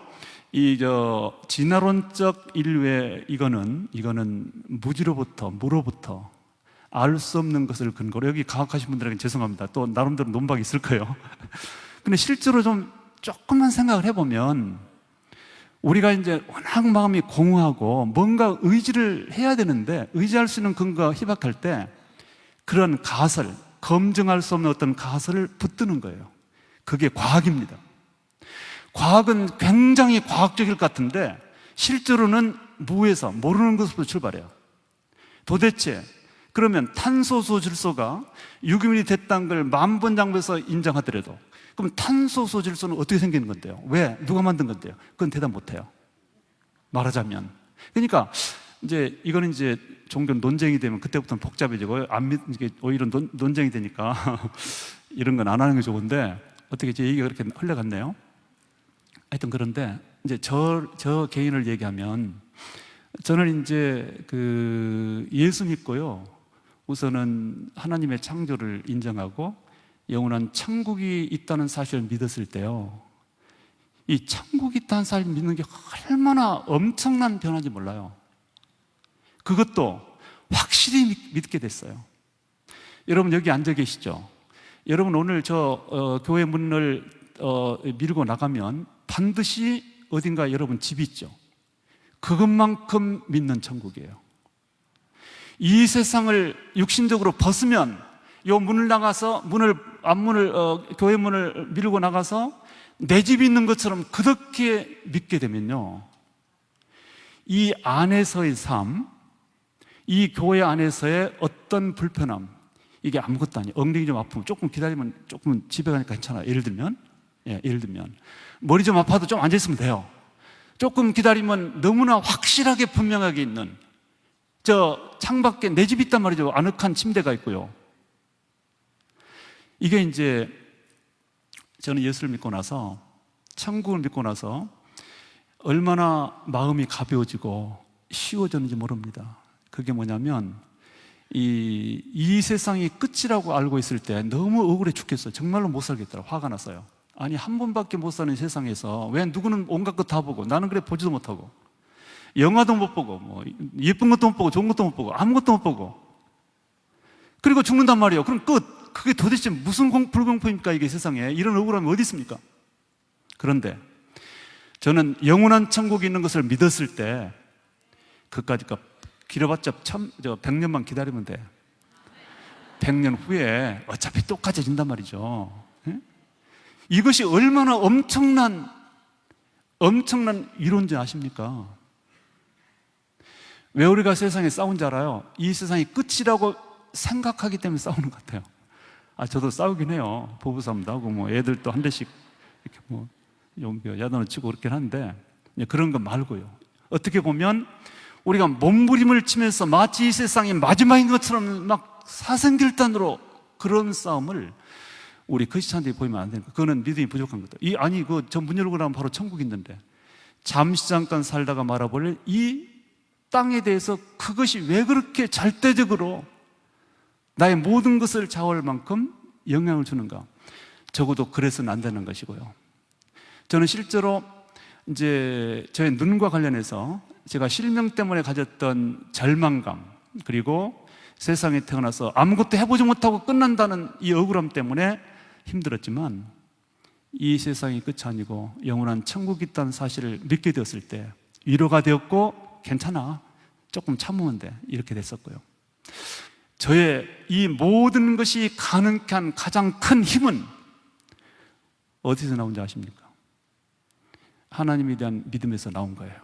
진화론적 인류의 이거는 무로부터 알 수 없는 것을 근거로, 여기 과학하신 분들에게 죄송합니다. 또 나름대로 논박이 있을 거예요. 근데 실제로 좀 조금만 생각을 해보면, 우리가 이제 워낙 마음이 공허하고 뭔가 의지를 해야 되는데 의지할 수 있는 근거가 희박할 때 그런 가설, 검증할 수 없는 어떤 가설을 붙드는 거예요. 그게 과학입니다. 과학은 굉장히 과학적일 것 같은데 실제로는 무에서 모르는 것부터 출발해요. 도대체 그러면 탄소수 질소가 유기물이 됐다는 걸 만번장부에서 인정하더라도 그럼 탄소수 질소는 어떻게 생기는 건데요? 왜? 누가 만든 건데요? 그건 대답 못해요. 말하자면. 그러니까 이제 이거는 이제 종교 논쟁이 되면 그때부터는 복잡해지고 이게 오히려 논쟁이 되니까 이런 건 안 하는 게 좋은데 어떻게 제 얘기가 그렇게 흘러갔네요. 하여튼 그런데 이제 저 개인을 얘기하면 저는 이제 그 예수 믿고요. 우선은 하나님의 창조를 인정하고 영원한 천국이 있다는 사실을 믿었을 때요. 이 천국이 있다는 사실을 믿는 게 얼마나 엄청난 변화인지 몰라요. 그것도 확실히 믿게 됐어요. 여러분 여기 앉아 계시죠? 여러분 오늘 교회 문을 밀고 나가면 반드시 어딘가 여러분 집이 있죠? 그것만큼 믿는 천국이에요. 이 세상을 육신적으로 벗으면 요 문을 나가서 교회 문을 밀고 나가서 내 집이 있는 것처럼 그렇게 믿게 되면요. 이 안에서의 삶, 이 교회 안에서의 어떤 불편함, 이게 아무것도 아니에요. 엉덩이 좀 아프면 조금 기다리면 조금 집에 가니까 괜찮아요. 예를 들면 머리 좀 아파도 좀 앉아있으면 돼요. 조금 기다리면 너무나 확실하게 분명하게 있는 저 창밖에 내 집이 있단 말이죠. 아늑한 침대가 있고요. 이게 이제 저는 예수를 믿고 나서 천국을 믿고 나서 얼마나 마음이 가벼워지고 쉬워졌는지 모릅니다. 그게 뭐냐면 이 세상이 끝이라고 알고 있을 때 너무 억울해 죽겠어요. 정말로 못 살겠더라고요. 화가 났어요. 아니 한 번밖에 못 사는 세상에서 왜 누구는 온갖 것 다 보고 나는 그래 보지도 못하고 영화도 못 보고 뭐 예쁜 것도 못 보고 좋은 것도 못 보고 아무것도 못 보고 그리고 죽는단 말이에요. 그럼 끝. 그게 도대체 무슨 불공평입니까? 이게 세상에 이런 억울함이 어디 있습니까? 그런데 저는 영원한 천국이 있는 것을 믿었을 때 그까짓 길어봤자 100년만 기다리면 돼. 100년 후에 어차피 똑같아진단 말이죠. 이것이 얼마나 엄청난 이론인지 아십니까? 왜 우리가 세상에 싸운 줄 알아요? 이 세상이 끝이라고 생각하기 때문에 싸우는 것 같아요. 저도 싸우긴 해요. 부부싸움도 하고 뭐 애들도 한 대씩 이렇게 뭐 야단을 치고 그렇긴 한데 그런 거 말고요. 어떻게 보면 우리가 몸부림을 치면서 마치 이 세상이 마지막인 것처럼 막 사생결단으로 그런 싸움을 우리 크리스찬들이 보이면 안 되는 거예요. 그거는 믿음이 부족한 거다. 저 문 열고 나면 바로 천국이 있는데 잠시 잠깐 살다가 말아버릴 이 땅에 대해서 그것이 왜 그렇게 절대적으로 나의 모든 것을 좌우할 만큼 영향을 주는가? 적어도 그래서는 안 되는 것이고요. 저는 실제로 이제 저의 눈과 관련해서 제가 실명 때문에 가졌던 절망감, 그리고 세상에 태어나서 아무것도 해보지 못하고 끝난다는 이 억울함 때문에 힘들었지만 이 세상이 끝이 아니고 영원한 천국이 있다는 사실을 믿게 되었을 때 위로가 되었고 괜찮아, 조금 참으면 돼, 이렇게 됐었고요. 저의 이 모든 것이 가능케 한 가장 큰 힘은 어디서 나온지 아십니까? 하나님에 대한 믿음에서 나온 거예요.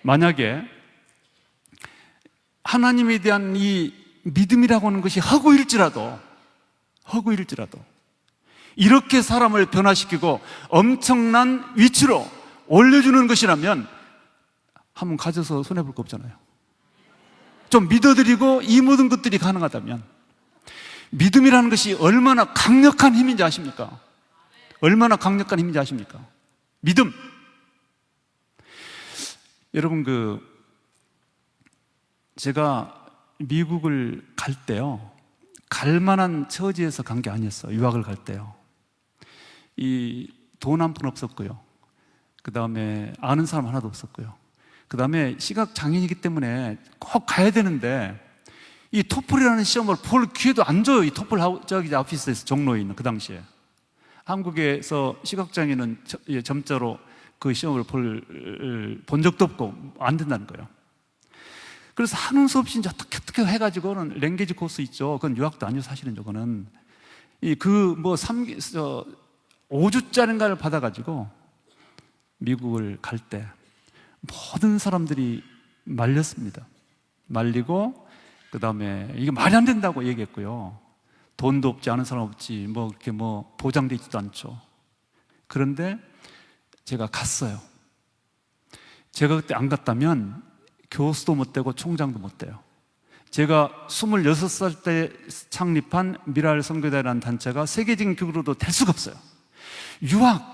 만약에 하나님에 대한 이 믿음이라고 하는 것이 허구일지라도 이렇게 사람을 변화시키고 엄청난 위치로 올려주는 것이라면 한번 가져서 손해볼 거 없잖아요. 좀 믿어드리고 이 모든 것들이 가능하다면 믿음이라는 것이 얼마나 강력한 힘인지 아십니까? 얼마나 강력한 힘인지 아십니까? 믿음. 여러분 제가 미국을 갈 때요, 갈 만한 처지에서 간 게 아니었어요. 유학을 갈 때요. 이 돈 한 푼 없었고요. 그 다음에 아는 사람 하나도 없었고요. 그 다음에 시각 장애인이기 때문에 꼭 가야 되는데 이 토플이라는 시험을 볼 기회도 안 줘요. 이 토플 저기 오피스에서 종로에 있는 그 당시에 한국에서 시각장애인은 점자로 그 시험을 본 적도 없고 안 된다는 거예요. 그래서 하는 수 없이 이제 어떻게 해가지고는 랭귀지 코스 있죠. 그건 유학도 아니죠, 사실은. 저거는 5주짜리인가를 받아가지고 미국을 갈 때 모든 사람들이 말렸습니다. 말리고 그 다음에 이게 말이 안 된다고 얘기했고요. 돈도 없지, 아는 사람 없지, 뭐 그렇게 뭐 보장돼 있지도 않죠. 그런데 제가 갔어요. 제가 그때 안 갔다면 교수도 못 되고 총장도 못 돼요. 제가 26살 때 창립한 미랄 선교대라는 단체가 세계적인 교구로도 될 수가 없어요. 유학,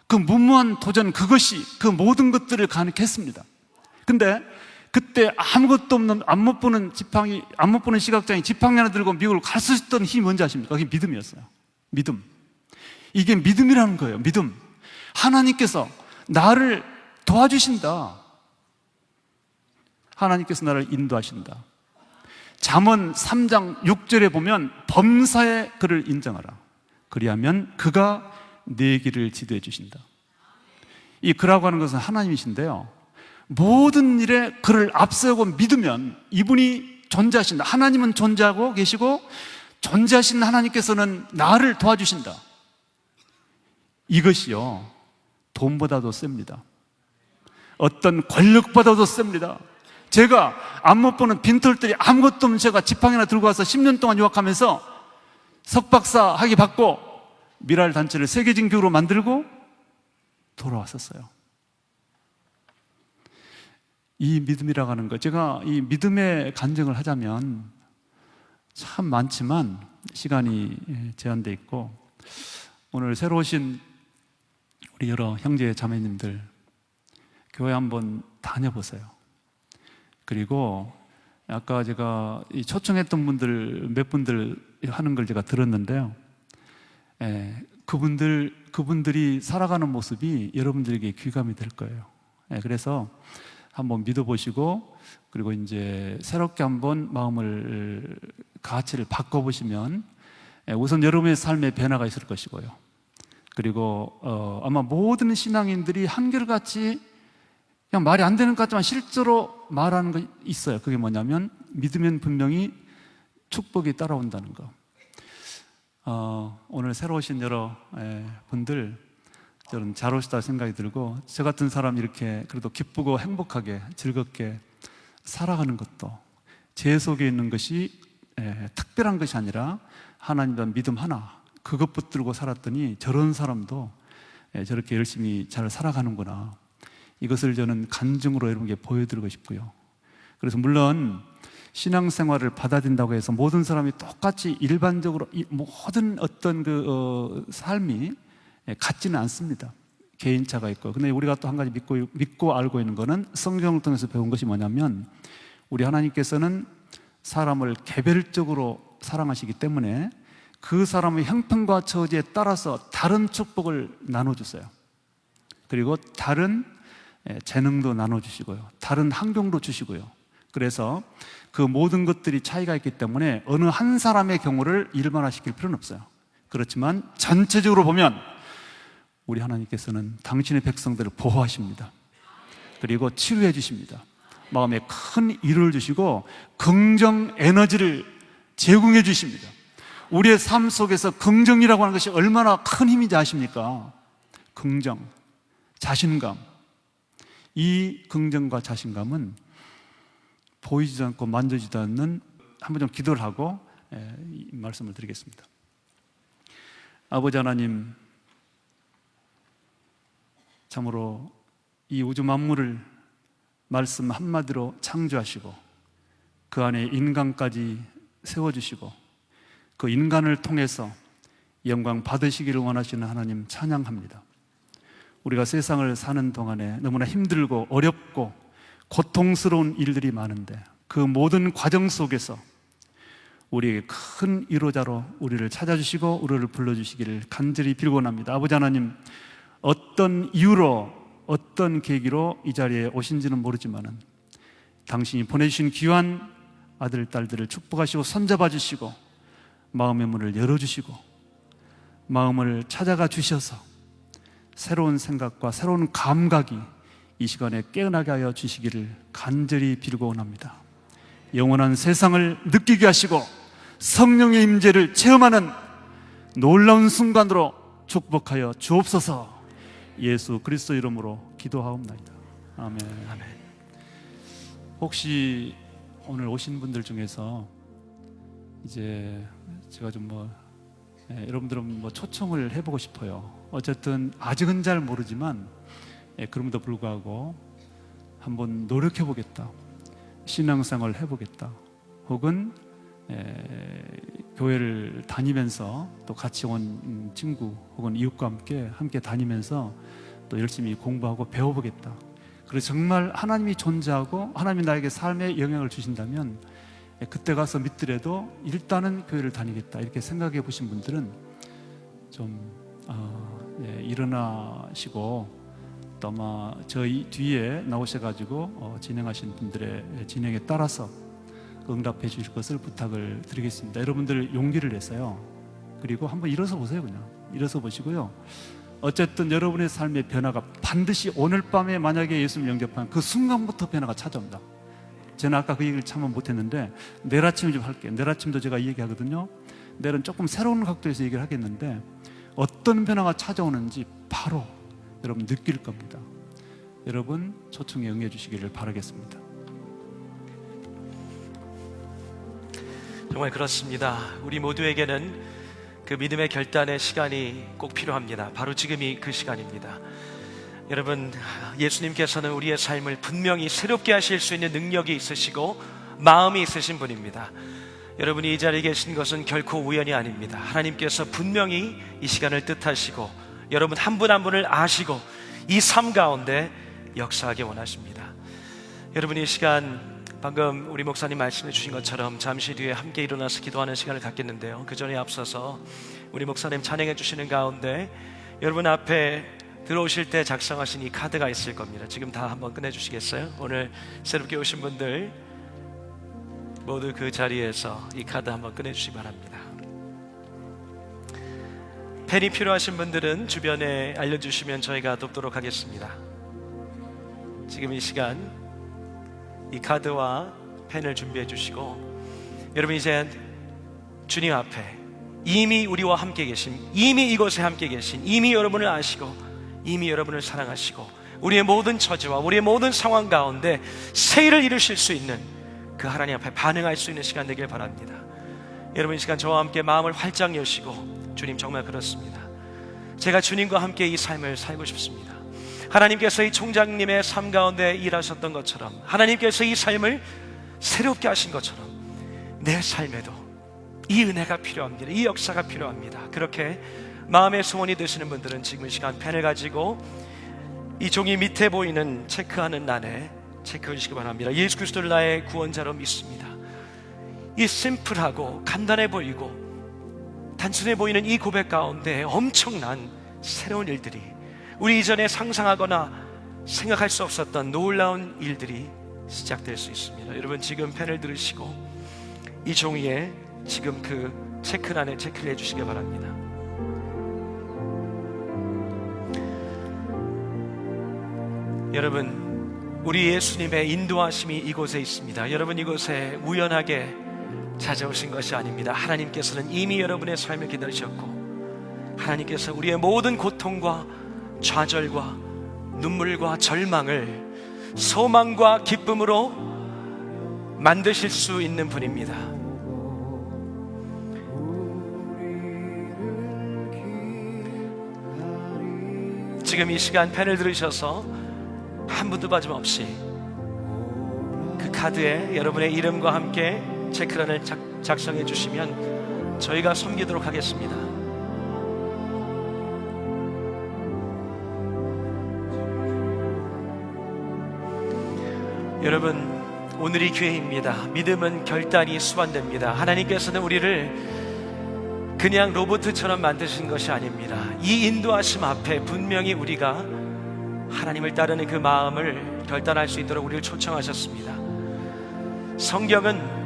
그 무모한 도전, 그것이 그 모든 것들을 가능케 했습니다. 근데 그때 아무것도 없는 안 못 보는 시각장애 지팡이 하나 들고 미국을 갈 수 있던 힘이 뭔지 아십니까? 그게 믿음이었어요. 믿음. 이게 믿음이라는 거예요. 믿음. 하나님께서 나를 도와주신다. 하나님께서 나를 인도하신다. 잠언 3장 6절에 보면 범사에 그를 인정하라. 그리하면 그가 내 길을 지도해 주신다. 이 그라고 하는 것은 하나님이신데요, 모든 일에 그를 앞세우고 믿으면 이분이 존재하신다. 하나님은 존재하고 계시고 존재하신 하나님께서는 나를 도와주신다. 이것이요, 돈보다도 셉니다. 어떤 권력보다도 셉니다. 제가 안 못 보는 빈털들이 아무것도 없는 제가 지팡이 하나 들고 와서 10년 동안 유학하면서 석박사 학위 받고 미랄 단체를 세계적인 교회로 만들고 돌아왔었어요. 이 믿음이라고 하는 것, 제가 이 믿음의 간증을 하자면 참 많지만 시간이 제한되어 있고, 오늘 새로 오신 우리 여러 형제 자매님들 교회 한번 다녀보세요. 그리고 아까 제가 이 초청했던 분들 몇 분들 하는 걸 제가 들었는데요, 그분들이 살아가는 모습이 여러분들에게 귀감이 될 거예요. 그래서 한번 믿어보시고, 그리고 이제 새롭게 한번 마음을, 가치를 바꿔보시면 우선 여러분의 삶에 변화가 있을 것이고요. 그리고 아마 모든 신앙인들이 한결같이 그냥 말이 안 되는 것 같지만 실제로 말하는 거 있어요. 그게 뭐냐면 믿으면 분명히 축복이 따라온다는 거. 오늘 새로 오신 여러 분들, 저는 잘 오시다 생각이 들고, 저 같은 사람이 이렇게 그래도 기쁘고 행복하게 즐겁게 살아가는 것도 제 속에 있는 것이 특별한 것이 아니라 하나님의 믿음 하나, 그것 붙들고 살았더니 저런 사람도 저렇게 열심히 잘 살아가는구나, 이것을 저는 간증으로 여러분께 보여드리고 싶고요. 그래서 물론 신앙생활을 받아들인다고 해서 모든 사람이 똑같이 일반적으로 모든 어떤 삶이 같지는 않습니다. 개인차가 있고. 근데 우리가 또 한 가지 믿고 알고 있는 것은 성경을 통해서 배운 것이 뭐냐면, 우리 하나님께서는 사람을 개별적으로 사랑하시기 때문에 그 사람의 형편과 처지에 따라서 다른 축복을 나눠주세요. 그리고 다른 재능도 나눠주시고요, 다른 환경도 주시고요. 그래서 그 모든 것들이 차이가 있기 때문에 어느 한 사람의 경우를 일반화시킬 필요는 없어요. 그렇지만 전체적으로 보면 우리 하나님께서는 당신의 백성들을 보호하십니다. 그리고 치료해 주십니다. 마음에 큰 위로를 주시고 긍정 에너지를 제공해 주십니다. 우리의 삶 속에서 긍정이라고 하는 것이 얼마나 큰 힘인지 아십니까? 긍정, 자신감. 이 긍정과 자신감은 보이지도 않고 만져지도 않는, 한번 좀 기도를 하고 이 말씀을 드리겠습니다. 아버지 하나님, 참으로 이 우주 만물을 말씀 한마디로 창조하시고 그 안에 인간까지 세워주시고 그 인간을 통해서 영광 받으시기를 원하시는 하나님 찬양합니다. 우리가 세상을 사는 동안에 너무나 힘들고 어렵고 고통스러운 일들이 많은데 그 모든 과정 속에서 우리에게 큰 위로자로 우리를 찾아주시고 우리를 불러주시기를 간절히 빌곤합니다. 아버지 하나님, 어떤 이유로 어떤 계기로 이 자리에 오신지는 모르지만은 당신이 보내주신 귀한 아들, 딸들을 축복하시고 손잡아 주시고 마음의 문을 열어주시고 마음을 찾아가 주셔서 새로운 생각과 새로운 감각이 이 시간에 깨어나게 하여 주시기를 간절히 빌고 원합니다. 영원한 세상을 느끼게 하시고 성령의 임재를 체험하는 놀라운 순간으로 축복하여 주옵소서. 예수 그리스도 이름으로 기도하옵나이다. 아멘. 아멘. 혹시 오늘 오신 분들 중에서 이제 제가 좀 여러분들은 초청을 해보고 싶어요. 어쨌든 아직은 잘 모르지만 그럼에도 불구하고 한번 노력해보겠다, 신앙생활을 해보겠다, 혹은 교회를 다니면서 또 같이 온 친구 혹은 이웃과 함께 다니면서 또 열심히 공부하고 배워보겠다. 그래서 정말 하나님이 존재하고 하나님이 나에게 삶에 영향을 주신다면 그때 가서 믿더라도 일단은 교회를 다니겠다, 이렇게 생각해 보신 분들은 좀 일어나시고 또 아마 저희 뒤에 나오셔가지고 진행하신 분들의 진행에 따라서 응답해 주실 것을 부탁을 드리겠습니다. 여러분들 용기를 내서요, 그리고 한번 일어서 보세요. 그냥 일어서 보시고요, 어쨌든 여러분의 삶의 변화가 반드시 오늘 밤에 만약에 예수님을 영접한 그 순간부터 변화가 찾아옵니다. 저는 아까 그 얘기를 참 못했는데 내일 아침에 좀 할게요. 내일 아침도 제가 이 얘기하거든요. 내일은 조금 새로운 각도에서 얘기를 하겠는데 어떤 변화가 찾아오는지 바로 여러분 느낄 겁니다. 여러분 초청에 응해 주시기를 바라겠습니다. 정말 그렇습니다. 우리 모두에게는 그 믿음의 결단의 시간이 꼭 필요합니다. 바로 지금이 그 시간입니다. 여러분, 예수님께서는 우리의 삶을 분명히 새롭게 하실 수 있는 능력이 있으시고 마음이 있으신 분입니다. 여러분이 이 자리에 계신 것은 결코 우연이 아닙니다. 하나님께서 분명히 이 시간을 뜻하시고 여러분 한 분 한 분을 아시고 이 삶 가운데 역사하기 원하십니다. 여러분, 이 시간 방금 우리 목사님 말씀해 주신 것처럼 잠시 뒤에 함께 일어나서 기도하는 시간을 갖겠는데요, 그 전에 앞서서 우리 목사님 찬양해 주시는 가운데 여러분 앞에 들어오실 때 작성하신 이 카드가 있을 겁니다. 지금 다 한번 꺼내주시겠어요? 오늘 새롭게 오신 분들 모두 그 자리에서 이 카드 한번 꺼내주시기 바랍니다. 펜이 필요하신 분들은 주변에 알려주시면 저희가 돕도록 하겠습니다. 지금 이 시간 이 카드와 펜을 준비해 주시고 여러분 이제 주님 앞에 이미 우리와 함께 계신, 이미 이곳에 함께 계신, 이미 여러분을 아시고 이미 여러분을 사랑하시고 우리의 모든 처지와 우리의 모든 상황 가운데 새 일을 이루실 수 있는 그 하나님 앞에 반응할 수 있는 시간 되길 바랍니다. 여러분 이 시간 저와 함께 마음을 활짝 여시고 주님 정말 그렇습니다. 제가 주님과 함께 이 삶을 살고 싶습니다. 하나님께서 이 총장님의 삶 가운데 일하셨던 것처럼 하나님께서 이 삶을 새롭게 하신 것처럼 내 삶에도 이 은혜가 필요합니다. 이 역사가 필요합니다. 그렇게 마음의 소원이 되시는 분들은 지금 이 시간 펜을 가지고 이 종이 밑에 보이는 체크하는 난에 체크해 주시기 바랍니다. 예수 그리스도를 나의 구원자로 믿습니다. 이 심플하고 간단해 보이고 단순해 보이는 이 고백 가운데 엄청난 새로운 일들이, 우리 이전에 상상하거나 생각할 수 없었던 놀라운 일들이 시작될 수 있습니다. 여러분 지금 펜을 들으시고 이 종이에 지금 그 체크란에 체크를 해주시기 바랍니다. 여러분 우리 예수님의 인도하심이 이곳에 있습니다. 여러분 이곳에 우연하게 찾아오신 것이 아닙니다. 하나님께서는 이미 여러분의 삶을 기다리셨고 하나님께서 우리의 모든 고통과 좌절과 눈물과 절망을 소망과 기쁨으로 만드실 수 있는 분입니다. 지금 이 시간 펜을 들으셔서 한 분도 빠짐없이 그 카드에 여러분의 이름과 함께 체크란을 작성해 주시면 저희가 섬기도록 하겠습니다. 여러분 오늘이 기회입니다. 믿음은 결단이 수반됩니다. 하나님께서는 우리를 그냥 로봇처럼 만드신 것이 아닙니다. 이 인도하심 앞에 분명히 우리가 하나님을 따르는 그 마음을 결단할 수 있도록 우리를 초청하셨습니다. 성경은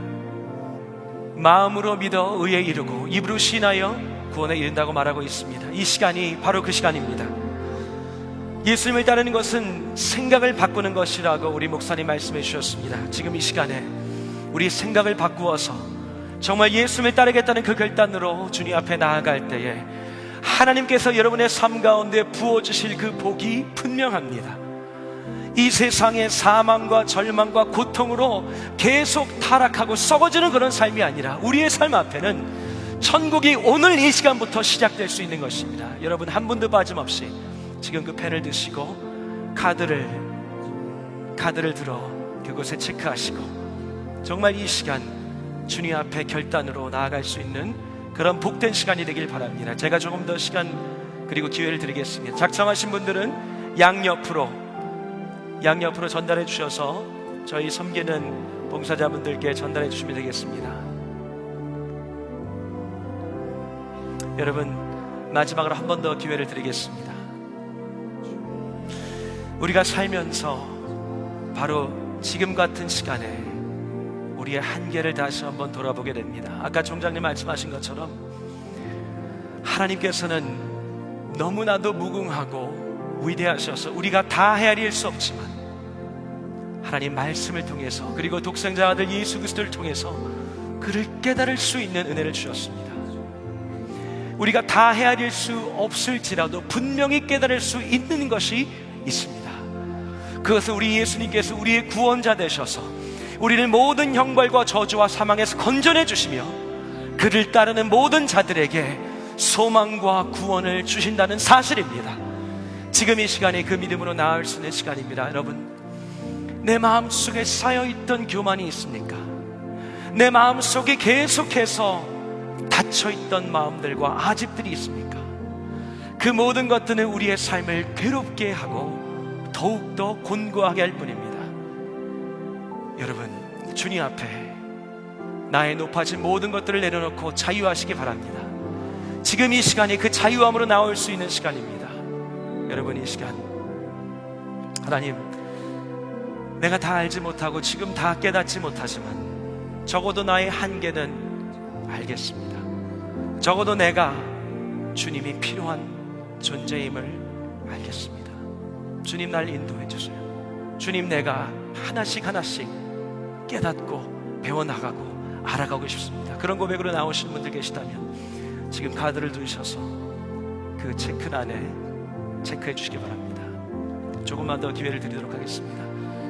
마음으로 믿어 의에 이르고 입으로 신하여 구원에 이른다고 말하고 있습니다. 이 시간이 바로 그 시간입니다. 예수님을 따르는 것은 생각을 바꾸는 것이라고 우리 목사님 말씀해 주셨습니다. 지금 이 시간에 우리 생각을 바꾸어서 정말 예수님을 따르겠다는 그 결단으로 주님 앞에 나아갈 때에 하나님께서 여러분의 삶 가운데 부어주실 그 복이 분명합니다. 이 세상의 사망과 절망과 고통으로 계속 타락하고 썩어지는 그런 삶이 아니라 우리의 삶 앞에는 천국이 오늘 이 시간부터 시작될 수 있는 것입니다. 여러분, 한 분도 빠짐없이 지금 그 펜을 드시고 카드를 들어 그곳에 체크하시고 정말 이 시간 주님 앞에 결단으로 나아갈 수 있는 그런 복된 시간이 되길 바랍니다. 제가 조금 더 시간 그리고 기회를 드리겠습니다. 작정하신 분들은 양옆으로 전달해 주셔서 저희 섬기는 봉사자분들께 전달해 주시면 되겠습니다. 여러분, 마지막으로 한 번 더 기회를 드리겠습니다. 우리가 살면서 바로 지금 같은 시간에 우리의 한계를 다시 한번 돌아보게 됩니다. 아까 총장님 말씀하신 것처럼 하나님께서는 너무나도 무궁하고 위대하셔서 우리가 다 헤아릴 수 없지만 하나님 말씀을 통해서 그리고 독생자 아들 예수 그리스도를 통해서 그를 깨달을 수 있는 은혜를 주셨습니다. 우리가 다 헤아릴 수 없을지라도 분명히 깨달을 수 있는 것이 있습니다. 그것은 우리 예수님께서 우리의 구원자 되셔서 우리를 모든 형벌과 저주와 사망에서 건져내 주시며 그를 따르는 모든 자들에게 소망과 구원을 주신다는 사실입니다. 지금 이 시간에 그 믿음으로 나아갈 수 있는 시간입니다. 여러분, 내 마음속에 쌓여있던 교만이 있습니까? 내 마음속에 계속해서 닫혀있던 마음들과 아집들이 있습니까? 그 모든 것들은 우리의 삶을 괴롭게 하고 더욱더 곤고하게 할 뿐입니다. 여러분, 주님 앞에 나의 높아진 모든 것들을 내려놓고 자유하시기 바랍니다. 지금 이 시간이 그 자유함으로 나올 수 있는 시간입니다. 여러분, 이 시간 하나님, 내가 다 알지 못하고 지금 다 깨닫지 못하지만 적어도 나의 한계는 알겠습니다. 적어도 내가 주님이 필요한 존재임을 알겠습니다. 주님, 날 인도해 주세요. 주님, 내가 하나씩 깨닫고 배워나가고 알아가고 싶습니다. 그런 고백으로 나오신 분들 계시다면 지금 카드를 두셔서 그 체크란에 체크해 주시기 바랍니다. 조금만 더 기회를 드리도록 하겠습니다.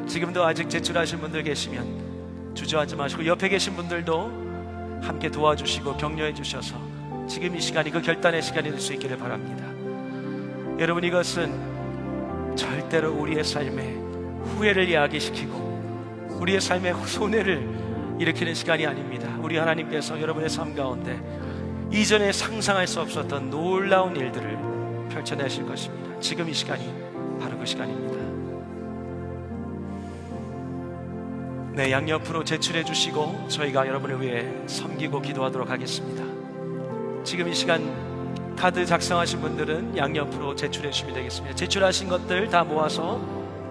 지금도 아직 제출하신 분들 계시면 주저하지 마시고 옆에 계신 분들도 함께 도와주시고 격려해 주셔서 지금 이 시간이 그 결단의 시간이 될 수 있기를 바랍니다. 여러분, 이것은 절대로 우리의 삶에 후회를 야기시키고 우리의 삶에 손해를 일으키는 시간이 아닙니다. 우리 하나님께서 여러분의 삶 가운데 이전에 상상할 수 없었던 놀라운 일들을 펼쳐내실 것입니다. 지금 이 시간이 바로 그 시간입니다. 네, 양옆으로 제출해 주시고 저희가 여러분을 위해 섬기고 기도하도록 하겠습니다. 지금 이 시간 카드 작성하신 분들은 양옆으로 제출해 주시면 되겠습니다. 제출하신 것들 다 모아서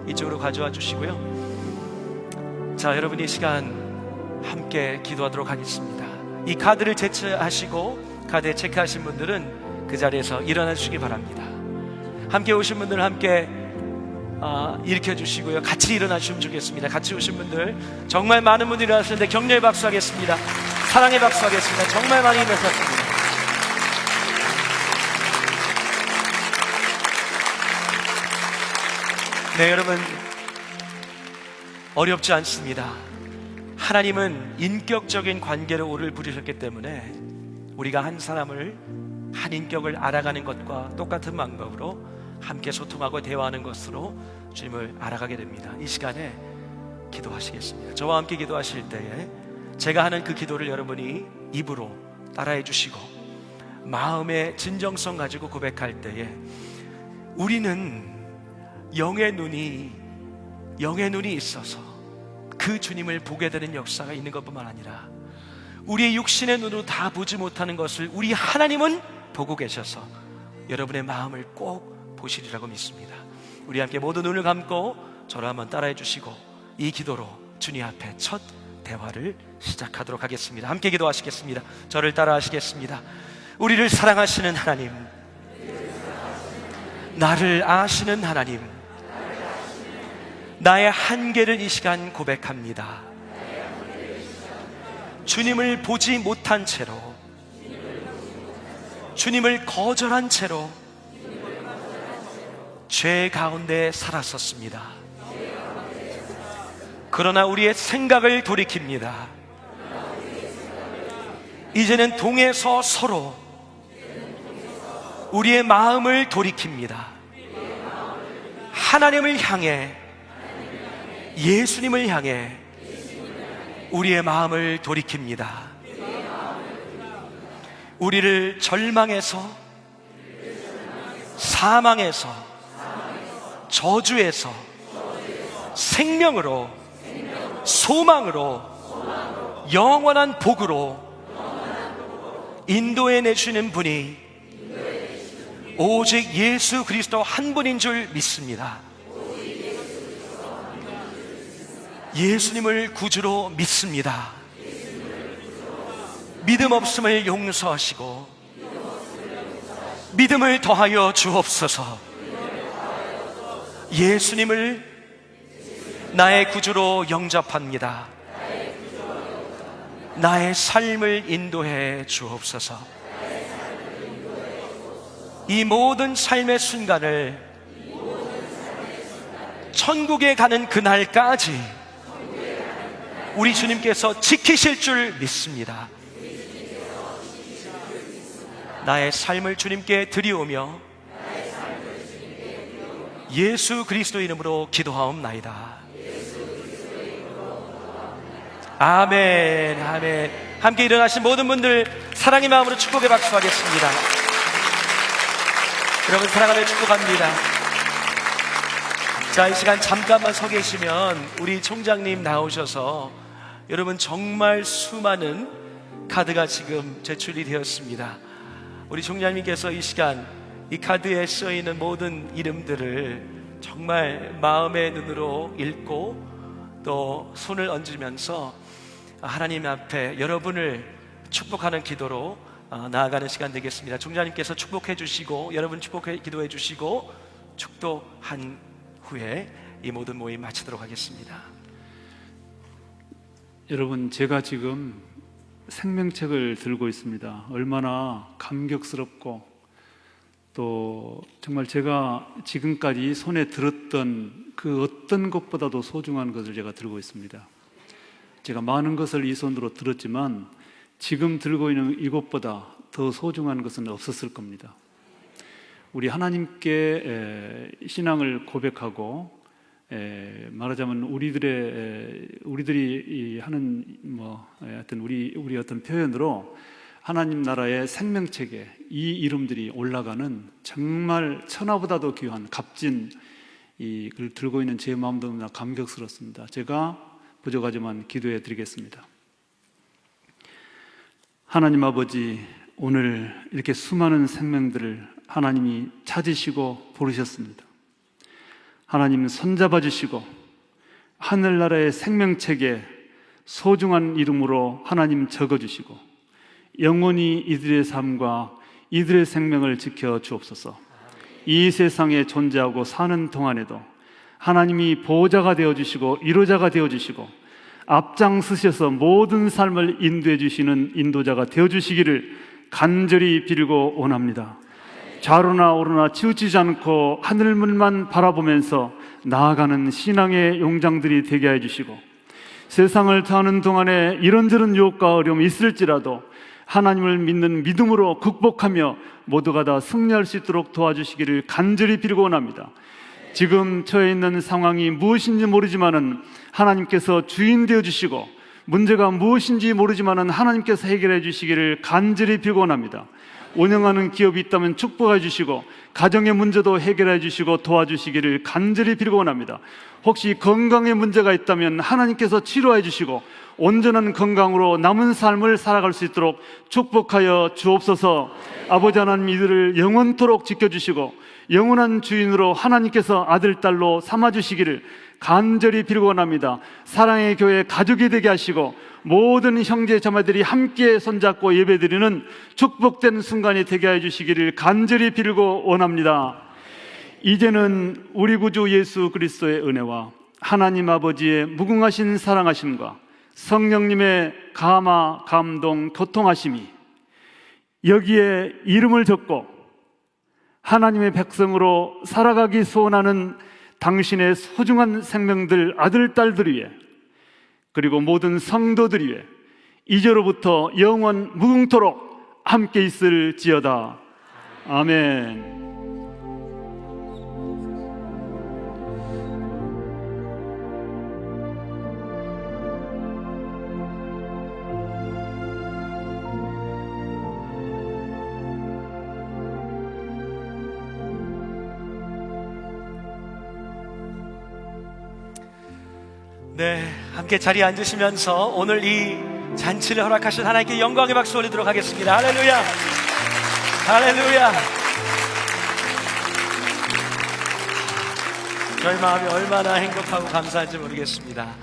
이쪽으로 가져와 주시고요. 자, 여러분, 이 시간 함께 기도하도록 하겠습니다. 이 카드를 제출하시고 카드에 체크하신 분들은 그 자리에서 일어나 주시기 바랍니다. 함께 오신 분들 함께 일으켜 주시고요. 같이 일어나 주시면 좋겠습니다. 같이 오신 분들 정말 많은 분들이 일어나셨는데 격려의 박수 하겠습니다. 사랑의 박수 하겠습니다. 정말 많이 일어나셨습니다. 네, 여러분, 어렵지 않습니다. 하나님은 인격적인 관계로 우리를 부르셨기 때문에 우리가 한 사람을 한 인격을 알아가는 것과 똑같은 방법으로 함께 소통하고 대화하는 것으로 주님을 알아가게 됩니다. 이 시간에 기도하시겠습니다. 저와 함께 기도하실 때에 제가 하는 그 기도를 여러분이 입으로 따라해 주시고 마음의 진정성 가지고 고백할 때에 우리는 영의 눈이 있어서 그 주님을 보게 되는 역사가 있는 것뿐만 아니라 우리의 육신의 눈으로 다 보지 못하는 것을 우리 하나님은 보고 계셔서 여러분의 마음을 꼭 보시리라고 믿습니다. 우리 함께 모두 눈을 감고 저를 한번 따라해 주시고 이 기도로 주님 앞에 첫 대화를 시작하도록 하겠습니다. 함께 기도하시겠습니다. 저를 따라 하시겠습니다. 우리를 사랑하시는 하나님, 나를 아시는 하나님, 나의 한계를 이 시간 고백합니다. 주님을 보지 못한 채로, 주님을 거절한 채로 죄 가운데 살았었습니다. 그러나 우리의 생각을 돌이킵니다. 이제는 동에서 서로 우리의 마음을 돌이킵니다. 하나님을 향해, 예수님을 향해 우리의 마음을 돌이킵니다. 우리를 절망에서, 사망에서, 저주에서 생명으로, 소망으로, 영원한 복으로 인도해 내주시는 분이 오직 예수 그리스도 한 분인 줄 믿습니다. 예수님을 구주로 믿습니다. 믿음 없음을 용서하시고 믿음을 더하여 주옵소서. 예수님을 나의 구주로 영접합니다. 나의 삶을 인도해 주옵소서. 이 모든 삶의 순간을 천국에 가는 그날까지 우리 주님께서 지키실 줄 믿습니다. 나의 삶을 주님께 드리오며 예수 그리스도 이름으로 기도하옵나이다. 아멘, 아멘. 함께 일어나신 모든 분들 사랑의 마음으로 축복의 박수하겠습니다. 여러분 사랑하며 축복합니다. 자, 이 시간 잠깐만 서 계시면 우리 총장님 나오셔서 여러분 정말 수많은 카드가 지금 제출이 되었습니다. 우리 총장님께서 이 시간 이 카드에 써있는 모든 이름들을 정말 마음의 눈으로 읽고 또 손을 얹으면서 하나님 앞에 여러분을 축복하는 기도로 나아가는 시간 되겠습니다. 총장님께서 축복해 주시고 여러분 축복해 기도해 주시고 축도한 후에 이 모든 모임 마치도록 하겠습니다. 여러분, 제가 지금 생명책을 들고 있습니다. 얼마나 감격스럽고 또 정말 제가 지금까지 손에 들었던 그 어떤 것보다도 소중한 것을 제가 들고 있습니다. 제가 많은 것을 이 손으로 들었지만 지금 들고 있는 이것보다 더 소중한 것은 없었을 겁니다. 우리 하나님께 신앙을 고백하고 말하자면 우리들이 하는 하여튼 우리 어떤 표현으로 하나님 나라의 생명책에 이 이름들이 올라가는 정말 천하보다도 귀한 값진 이걸 들고 있는 제 마음도 너무나 감격스럽습니다. 제가 부족하지만 기도해 드리겠습니다. 하나님 아버지, 오늘 이렇게 수많은 생명들을 하나님이 찾으시고 부르셨습니다. 하나님 손잡아 주시고 하늘나라의 생명책에 소중한 이름으로 하나님 적어주시고 영원히 이들의 삶과 이들의 생명을 지켜 주옵소서. 이 세상에 존재하고 사는 동안에도 하나님이 보호자가 되어주시고 위로자가 되어주시고 앞장서셔서 모든 삶을 인도해 주시는 인도자가 되어주시기를 간절히 빌고 원합니다. 좌로나 오로나 치우치지 않고 하늘문만 바라보면서 나아가는 신앙의 용장들이 되게 해주시고 세상을 사는 동안에 이런저런 유혹과 어려움이 있을지라도 하나님을 믿는 믿음으로 극복하며 모두가 다 승리할 수 있도록 도와주시기를 간절히 빌고 원합니다. 지금 처해 있는 상황이 무엇인지 모르지만은 하나님께서 주인 되어 주시고 문제가 무엇인지 모르지만은 하나님께서 해결해 주시기를 간절히 빌고 원합니다. 운영하는 기업이 있다면 축복해 주시고 가정의 문제도 해결해 주시고 도와주시기를 간절히 빌고 원합니다. 혹시 건강에 문제가 있다면 하나님께서 치료해 주시고 온전한 건강으로 남은 삶을 살아갈 수 있도록 축복하여 주옵소서. 아버지 하나님, 이들을 영원토록 지켜주시고 영원한 주인으로 하나님께서 아들, 딸로 삼아주시기를 간절히 빌고 원합니다. 사랑의 교회 가족이 되게 하시고 모든 형제 자매들이 함께 손잡고 예배드리는 축복된 순간이 되게 해주시기를 간절히 빌고 원합니다. 이제는 우리 구주 예수 그리스도의 은혜와 하나님 아버지의 무궁하신 사랑하심과 성령님의 감화, 감동, 교통하심이 여기에 이름을 적고 하나님의 백성으로 살아가기 소원하는 당신의 소중한 생명들, 아들, 딸들 위해 그리고 모든 성도들 위해 이제로부터 영원 무궁토록 함께 있을지어다. 아멘. 네, 함께 자리에 앉으시면서 오늘 이 잔치를 허락하신 하나님께 영광의 박수 올리도록 하겠습니다. 할렐루야, 할렐루야. 저희 마음이 얼마나 행복하고 감사한지 모르겠습니다.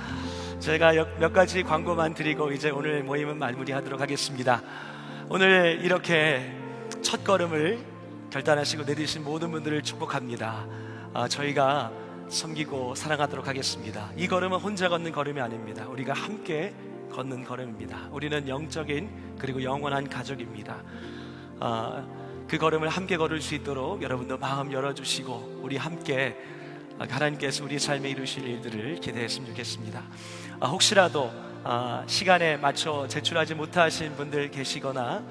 제가 몇 가지 광고만 드리고 이제 오늘 모임은 마무리하도록 하겠습니다. 오늘 이렇게 첫 걸음을 결단하시고 내디신 모든 분들을 축복합니다. 저희가 섬기고 사랑하도록 하겠습니다. 이 걸음은 혼자 걷는 걸음이 아닙니다. 우리가 함께 걷는 걸음입니다. 우리는 영적인 그리고 영원한 가족입니다. 그 걸음을 함께 걸을 수 있도록 여러분도 마음 열어주시고 우리 함께 하나님께서 우리 삶에 이루실 일들을 기대했으면 좋겠습니다. 혹시라도 시간에 맞춰 제출하지 못하신 분들 계시거나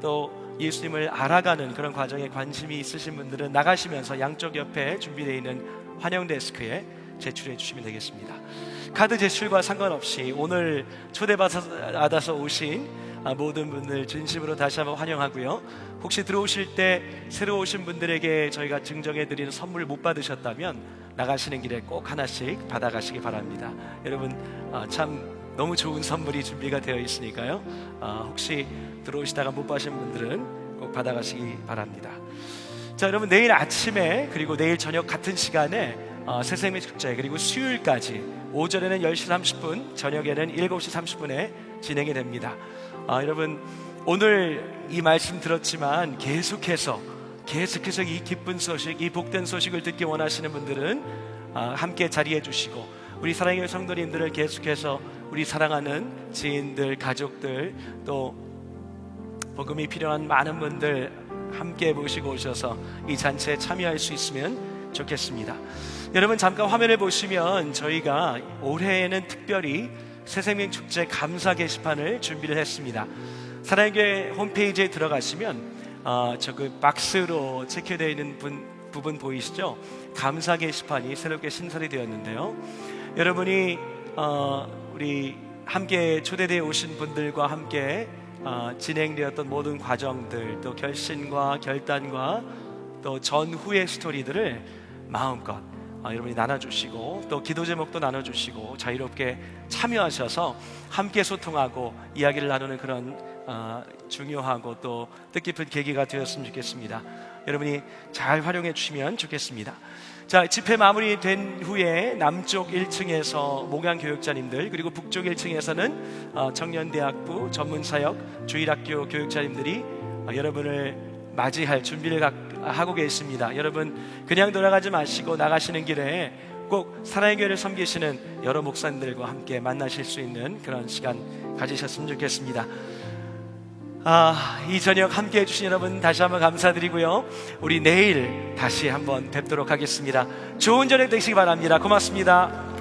또 예수님을 알아가는 그런 과정에 관심이 있으신 분들은 나가시면서 양쪽 옆에 준비되어 있는 환영 데스크에 제출해 주시면 되겠습니다. 카드 제출과 상관없이 오늘 초대받아서 오신 모든 분들 진심으로 다시 한번 환영하고요. 혹시 들어오실 때 새로 오신 분들에게 저희가 증정해 드리는 선물 못 받으셨다면 나가시는 길에 꼭 하나씩 받아가시기 바랍니다. 여러분 참 너무 좋은 선물이 준비가 되어 있으니까요. 혹시 들어오시다가 못 받으신 분들은 꼭 받아가시기 바랍니다. 자, 여러분 내일 아침에 그리고 내일 저녁 같은 시간에 새생명 축제 그리고 수요일까지 오전에는 10시 30분 저녁에는 7시 30분에 진행이 됩니다. 여러분 오늘 이 말씀 들었지만 계속해서 이 기쁜 소식, 이 복된 소식을 듣기 원하시는 분들은 함께 자리해 주시고 우리 사랑의 성도님들을 계속해서 우리 사랑하는 지인들, 가족들 또 복음이 필요한 많은 분들 함께 모시고 오셔서 이 잔치에 참여할 수 있으면 좋겠습니다. 여러분 잠깐 화면을 보시면 저희가 올해에는 특별히 새생명 축제 감사 게시판을 준비를 했습니다. 사랑교회 홈페이지에 들어가시면 저 그 박스로 체크되어 있는 부분 보이시죠? 감사 게시판이 새롭게 신설이 되었는데요. 여러분이 우리 함께 초대되어 오신 분들과 함께 진행되었던 모든 과정들 또 결심과 결단과 또 전후의 스토리들을 마음껏 여러분이 나눠주시고 또 기도 제목도 나눠주시고 자유롭게 참여하셔서 함께 소통하고 이야기를 나누는 그런 중요하고 또 뜻깊은 계기가 되었으면 좋겠습니다. 여러분이 잘 활용해 주시면 좋겠습니다. 자, 집회 마무리된 후에 남쪽 1층에서 목양교육자님들 그리고 북쪽 1층에서는 청년대학부 전문사역 주일학교 교육자님들이 여러분을 맞이할 준비를 하고 계십니다. 여러분 그냥 돌아가지 마시고 나가시는 길에 꼭 사랑의 교회를 섬기시는 여러 목사님들과 함께 만나실 수 있는 그런 시간 가지셨으면 좋겠습니다. 이 저녁 함께 해주신 여러분 다시 한번 감사드리고요. 우리 내일 다시 한번 뵙도록 하겠습니다. 좋은 저녁 되시기 바랍니다. 고맙습니다.